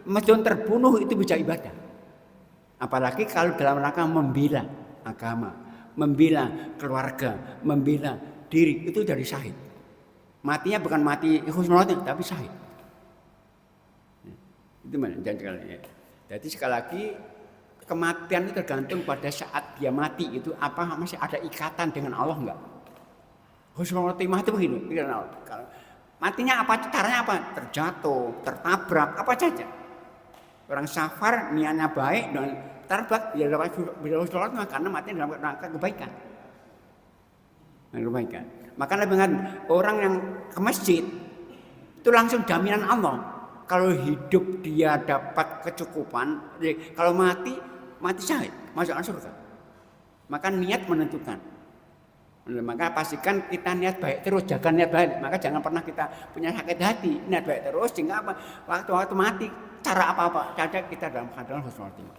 meskipun terbunuh itu bisa ibadah. Apalagi kalau dalam rangka membela agama, membela keluarga, membela diri, itu dari syahid. Matinya bukan mati husnul khotimah, tapi syahid. Itu mana? Jadi sekali lagi kematian itu tergantung pada saat dia mati itu apa masih ada ikatan dengan Allah enggak? Husnul khotimah itu begini, kalau matinya apa caranya apa? Terjatuh, tertabrak, apa saja. Orang safar niatnya baik dan tertabrak ya dapat husnul khotimah karena matinya dalam rangka kebaikan. Kebaikan. Maka dengan orang yang ke masjid itu langsung jaminan Allah. Kalau hidup dia dapat kecukupan, kalau mati syahid, masuk surga. Maka niat menentukan. Maka pastikan kita niat baik terus, jaga niat baik. Maka jangan pernah kita punya sakit hati, niat baik terus sehingga apa? Waktu mati cara apa-apa saja kita dalam keadaan husnul khotimah.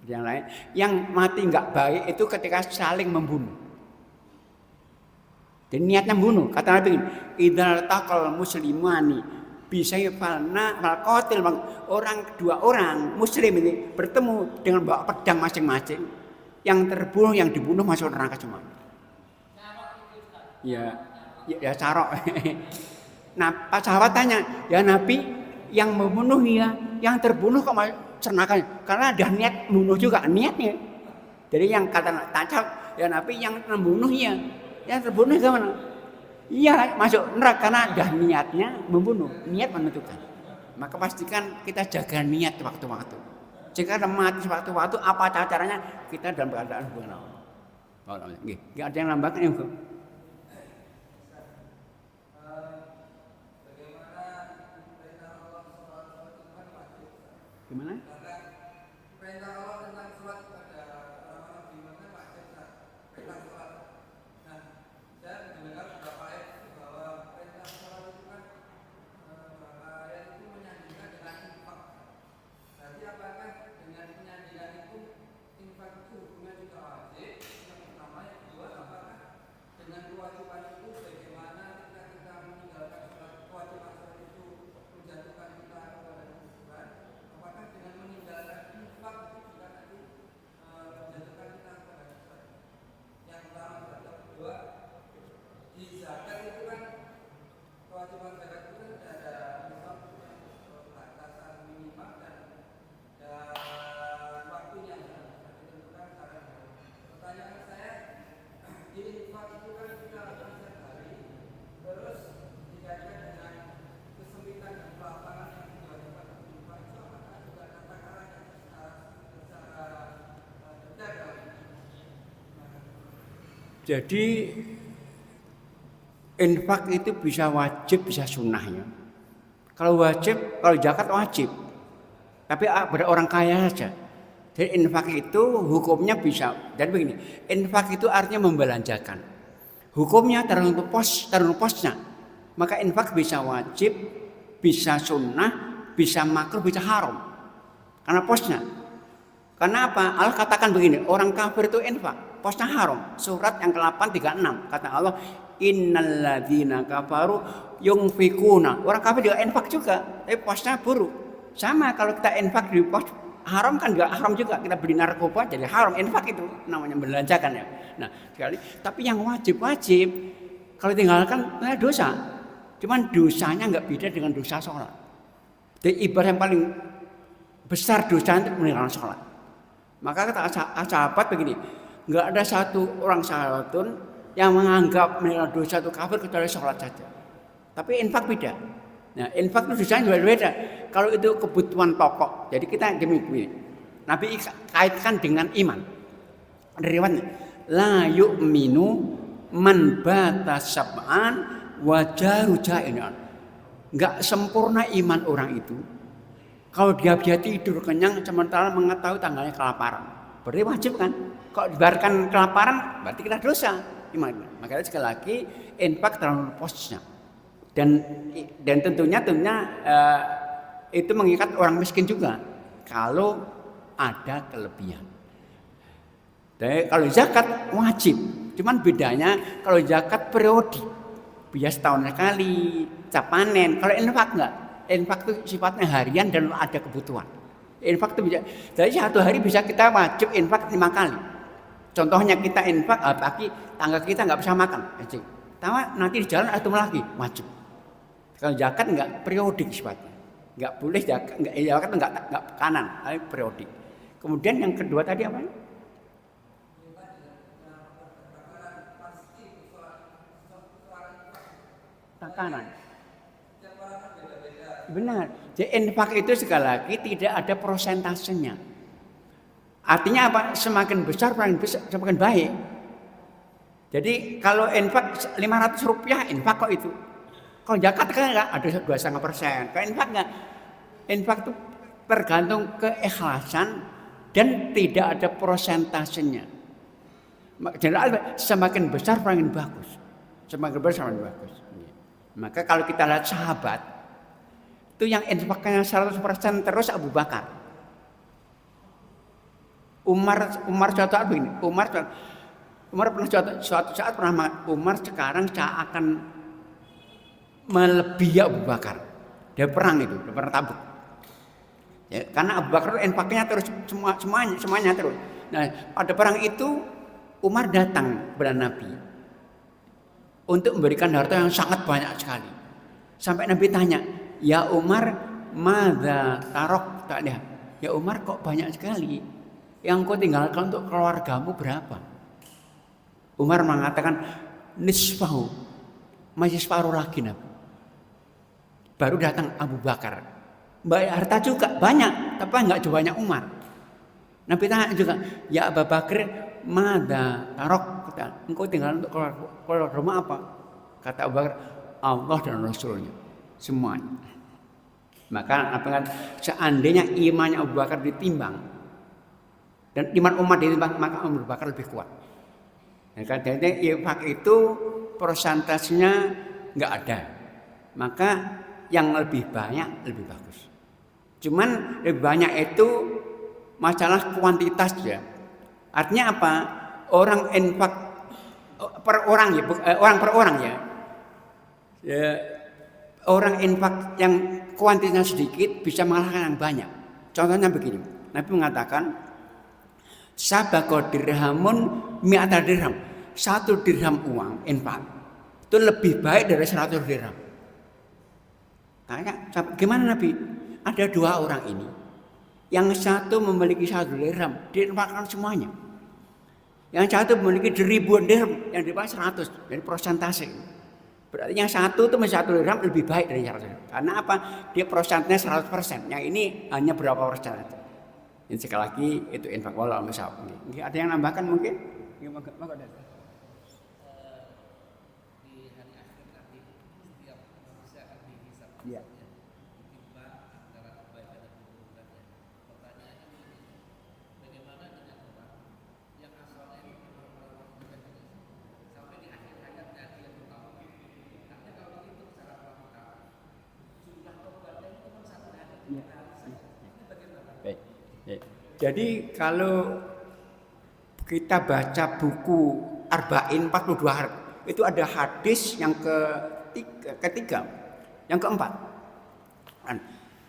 Yang lain, yang mati enggak baik itu ketika saling membunuh. Dan niatnya membunuh. Kata Nabi, idzal taqal muslimani bisa falna wal qatil, dua orang muslim ini bertemu dengan bawa pedang masing-masing, yang terbunuh yang dibunuh masuk neraka semua. Ya carok. Nah, pas sahabat tanya, ya Nabi, yang membunuh ya, yang terbunuh kok masuk neraka? Karena ada niat membunuh juga niatnya. Jadi yang kata tacak, ya Nabi yang membunuh ya, yang terbunuh gimana? Iya masuk neraka karena dah niatnya membunuh, niat menentukan. Maka pastikan kita jaga niat waktu-waktu. Jika ada mati waktu-waktu, apa caranya kita dalam keadaan hubungan Allah. Nggak ada yang lambatkan ya. Gimana? Perintah Allah tentang sholat pada orang-orang di mana wajib perintah sholat. Nah, saya mendengar beberapa ayat bahwa perintah sholat itu kan ayat itu menyandingkan dengan infak. Berarti apakah dengan menyandingkan itu infak itu hukumnya juga wajib? Yang pertama, yang kedua apakah dengan Jadi infak itu bisa wajib, bisa sunnah ya. Kalau wajib, kalau zakat wajib. Tapi pada orang kaya saja. Jadi infak itu hukumnya bisa. Jadi begini, infak itu artinya membelanjakan. Hukumnya tergantung posnya. Maka infak bisa wajib, bisa sunnah, bisa makruh, bisa haram. Karena posnya. Karena apa? Allah katakan begini, orang kafir itu infak, posnya haram. Surat yang ke-8 36 kata Allah, innalladzina kafaru yunfikuna. Orang kafir juga infak juga, tapi posnya buruk. Sama kalau kita infak di pos haram kan juga haram juga. Kita beli narkoba jadi haram, infak itu namanya belanjakan ya. Nah, sekali. Tapi yang wajib kalau tinggalkan dosa. Cuman dosanya nggak beda dengan dosa sholat. Jadi ibadah yang paling besar dosa itu meninggalkan sholat. Maka kata sahabat begini, nggak ada satu orang sahabatun yang menganggap meninggalkan dosa itu kafir kecuali sholat saja. Tapi infak beda. Nah, infak itu dosanya berbeda. Kalau itu kebutuhan pokok, jadi kita demikian. Nabi kaitkan dengan iman. Ada riwayatnya, la yu'minu man bata sab'an wajaru ja'inan. Enggak sempurna iman orang itu kalau dia tidur kenyang sementara mengetahui tanggalnya kelaparan. Berarti wajib kan? Kalau dibiarkan kelaparan berarti kita dosa iman. Makanya sekali lagi infak terlalu posnya. Dan tentunya itu mengikat orang miskin juga kalau ada kelebihan. Jadi kalau zakat wajib, cuman bedanya kalau zakat periodik, biasa setahun sekali, cap panen. Kalau infak enggak, infak itu sifatnya harian dan ada kebutuhan. Infak itu bisa, jadi satu hari bisa kita wajib infak 5 kali. Contohnya kita infak, pagi tangga kita nggak bisa makan, tahu nanti di jalan atau lagi wajib. Kalau zakat enggak periodik sifatnya, enggak boleh zakat enggak kanan, tapi periodik. Kemudian yang kedua tadi apa? Kanan. Benar. Jadi infak itu sekali lagi tidak ada prosentasenya. Artinya apa? Semakin besar semakin baik. Jadi kalau infak 500 rupiah infak kok itu. Kalau zakat kan enggak ada 2,5%. Kalau infak enggak. Infak itu tergantung keikhlasan dan tidak ada prosentasenya. Jadi semakin besar semakin bagus. Semakin besar semakin bagus. Maka kalau kita lihat sahabat itu yang infaknya 100% terus Abu Bakar. Umar suatu saat begini. Umar pernah suatu saat pernah Umar sekarang akan melebihi Abu Bakar. Dia perang itu, dia pernah Tabuk. Ya, karena Abu Bakar infaknya terus semuanya terus. Nah, pada perang itu Umar datang kepada Nabi untuk memberikan harta yang sangat banyak sekali. Sampai Nabi tanya, "Ya Umar, madza tarok?" Tak. Ya Umar, kok banyak sekali? Yang kau tinggalkan untuk keluargamu berapa? Umar mengatakan, "Nisfahu." Masih separuh lagi, Nabi. Baru datang Abu Bakar. Banyak harta juga banyak, tapi enggak sebanyak Umar. Nabi tanya juga, "Ya Abu Bakar, madza tarok?" Engkau tinggal untuk keluar rumah apa? Kata Abu Bakar, Allah dan Rasulnya semuanya. Maka apa? Seandainya imannya Abu Bakar ditimbang dan iman umat ditimbang, maka Abu Bakar lebih kuat. Nah, katanya infak itu persentasenya nggak ada. Maka yang lebih banyak lebih bagus. Cuman lebih banyak itu masalah kuantitas ya. Artinya apa? Orang infak per orang ya, orang per orang ya. Orang infak yang kuantitasnya sedikit bisa mengalahkan yang banyak. Contohnya begini, Nabi mengatakan, sabaqo dirhamun mi'ata dirham. 1 dirham uang infak itu lebih baik dari 100 dirham. Tanya, gimana Nabi? Ada 2 orang ini, yang satu memiliki 1 dirham, diinfakkan semuanya. Yang satu memiliki ribuan dirham, yang dipakai 100, jadi persentase. Berarti yang satu itu menjadi 1 dirham lebih baik dari 100 dirham. Karena apa? Dia persentasenya 100%. Yang ini hanya berapa persen aja. Ini sekali lagi itu infak wala misal. Ada yang nambahkan mungkin? Ya. Baik. Baik. Jadi kalau kita baca buku Arba'in 42 hari, itu ada hadis yang ketiga, yang keempat.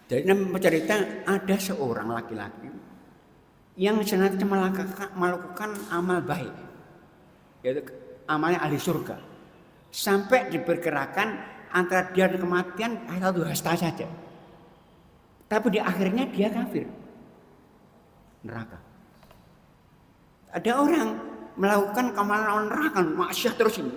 Jadi bercerita ada seorang laki-laki yang senantiasa melakukan amal baik, yaitu amalnya ahli surga, sampai diperkirakan antara dia dan kematian hanya 1 hasta saja. Tapi di akhirnya dia kafir, neraka. Ada orang melakukan kamalan neraka, maksiat terus ini,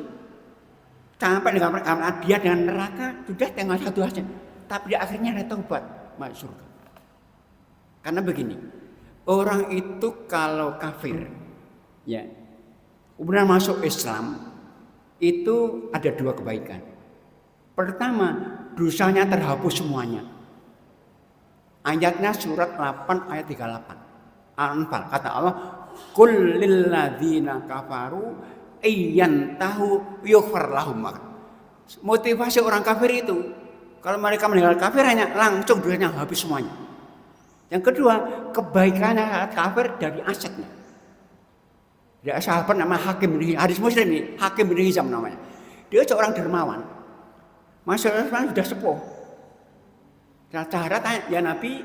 sampai dengan dia dengan neraka sudah tinggal 1 hasta, tapi di akhirnya ada taubat, masuk surga. Karena begini, orang itu kalau kafir, ya, kemudian masuk Islam, itu ada 2 kebaikan. Pertama, dosanya terhapus semuanya. Ayatnya surat 8 ayat 38. Al-Anfal, kata Allah, "Qul lil ladzina kafaru ayyantahu yughfar lahum." Motivasi orang kafir itu, kalau mereka meninggal kafir hanya langsung dosanya habis semuanya. Yang kedua, kebaikannya kafir dari asetnya. Dia sahabat nama Hakim bin Hizam, hadis Muslim ini, Hakim bin Hizam namanya. Dia seorang dermawan. Masyarakat sudah sepuh. Cara tanya, ya Nabi,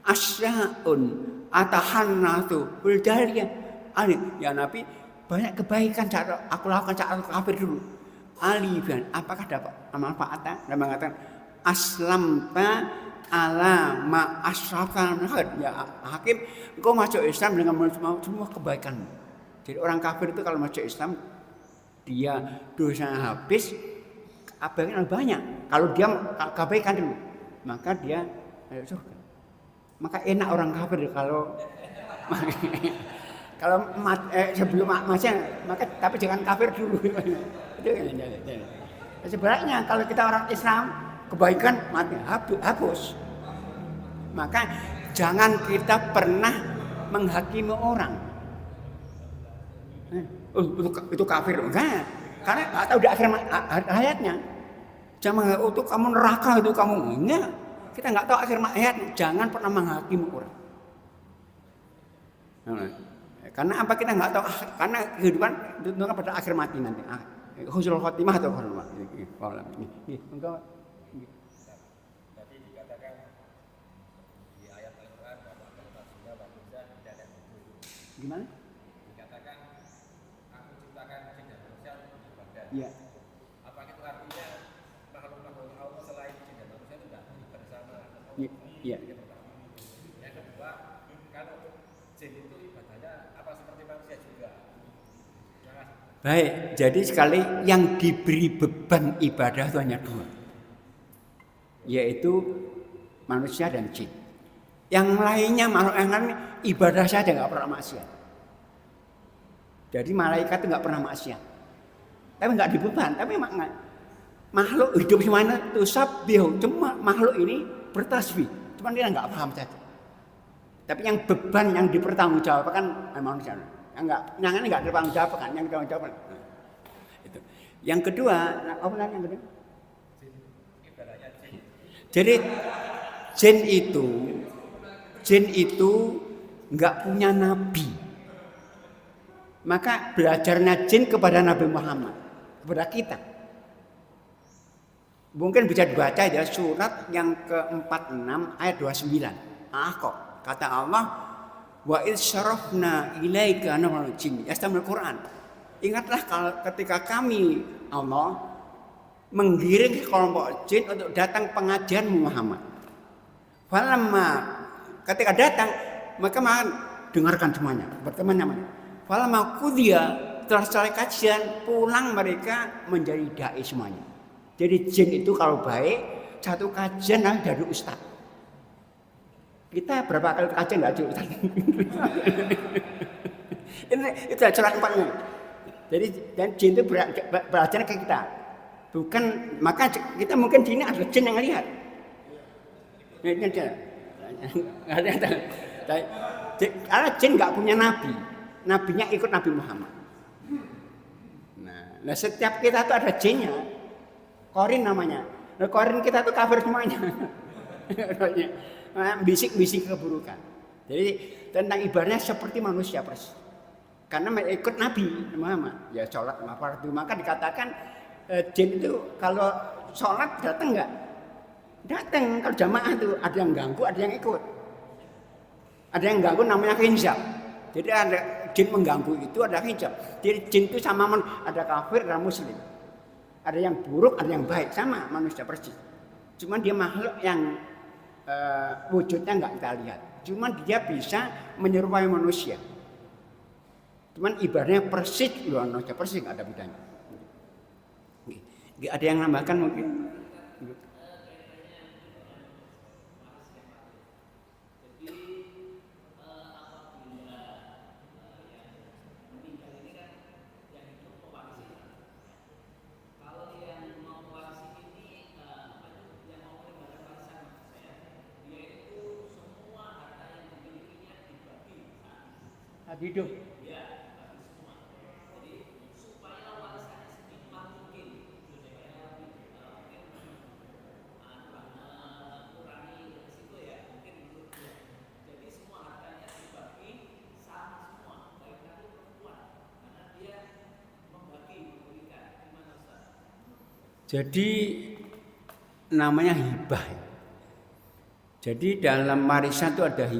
asya'un atahannatu bil jahiliyah. Ya Nabi, banyak kebaikan aku lakukan saat aku kafir dulu. Ali bin, apakah dapat manfaatnya? Dan mengatakan aslamta ala ma asrafan. Ya Hakim, engkau masuk Islam dengan semua kebaikanmu. Jadi orang kafir itu kalau masuk Islam, dia dosanya habis, kebaikan banyak. Kalau dia kebaikan dulu, maka dia surga. Maka enak orang kafir kalau sebelum masnya, maka tapi jangan kafir dulu. Sebenarnya kalau kita orang Islam, kebaikan mati hapus. Maka jangan kita pernah menghakimi orang. Itu kafir enggak? Karena nggak tahu di akhir hayatnya. Jangan itu kamu neraka, itu kamu enggak. Kita nggak tahu akhir hayatnya. Jangan pernah menghakimi orang. Karena apa kita nggak tahu? Karena kehidupan ditentukan pada akhir mati nanti. Husnul khotimah atau khotimah. Engkau. Tadi dikatakan di ayat Al-Quran bahwa manusia tidak ada itu. Gimana? Dikatakan aku ciptakan jin dan manusia untuk ibadah. Iya. Apa itu artinya makhluk-makhluk Allah selain jin dan manusia itu tidak bersama? Iya. Yang kedua, kalau jin itu ibadahnya apa seperti manusia juga? Baik, jadi sekali yang diberi beban ibadah itu hanya 2, yaitu manusia dan jin. Yang lainnya makhluk yang lain ibadah saja nggak pernah maksiat. Jadi malaikat itu nggak pernah maksiat, tapi nggak dibeban. Tapi makhluk hidup semuanya itu sabbihu, cuma makhluk ini bertasbih, cuma dia nggak paham saja. Tapi yang beban yang dipertanggungjawabkan manusia. Yang ini nggak dipertanggungjawabkan, yang dipertanggungjawabkan. Itu. Yang kedua, apa lagi yang kedua? Jadi jin itu nggak punya nabi. Maka belajarnya jin kepada Nabi Muhammad, kepada kita. Mungkin bisa dibaca ya surat yang ke-46 ayat 29. Kok kata Allah, wa idz syarafna ilaika namal jin yastamil Quran. Ingatlah kalau ketika kami Allah menggiring kelompok jin untuk datang pengajian Muhammad. Falamma ketika datang mereka dengarkan semuanya, berteman-teman. Falamma qudiya setelah selesai kajian pulang mereka menjadi dai semuanya. Jadi jin itu kalau baik satu kajian dari ustaz. Kita berapa kali kajian nggak ada ustaz. Ini itu surat 4. Jadi dan jin itu belajar ke kita. Bukan, maka kita mungkin di sini ada jin yang lihat. Ini aja. Karena jin nggak punya nabi, nabinya ikut Nabi Muhammad. Nah, setiap kita tuh ada jinnya, korin namanya. Nah, korin kita tuh kafir semuanya, bisik-bisik keburukan. Jadi tentang ibaratnya seperti manusia persis. Karena ikut Nabi Muhammad, ya sholat lima fardu. Maka dikatakan jin itu kalau sholat datang nggak? Datang. Kalau jamaah itu ada yang ganggu, ada yang ikut. Ada yang ganggu namanya hijab. Jadi ada jin mengganggu itu ada hijab. Jadi jin itu sama ada kafir dan muslim. Ada yang buruk, ada yang baik, sama manusia persis. Cuman dia makhluk yang wujudnya nggak kita lihat. Cuman dia bisa menyerupai manusia. Cuman ibaratnya persis, manusia persis nggak ada bedanya. Ada yang nambahkan mungkin? Hidup. Jadi namanya hibah. Jadi dalam warisan itu ada hibah.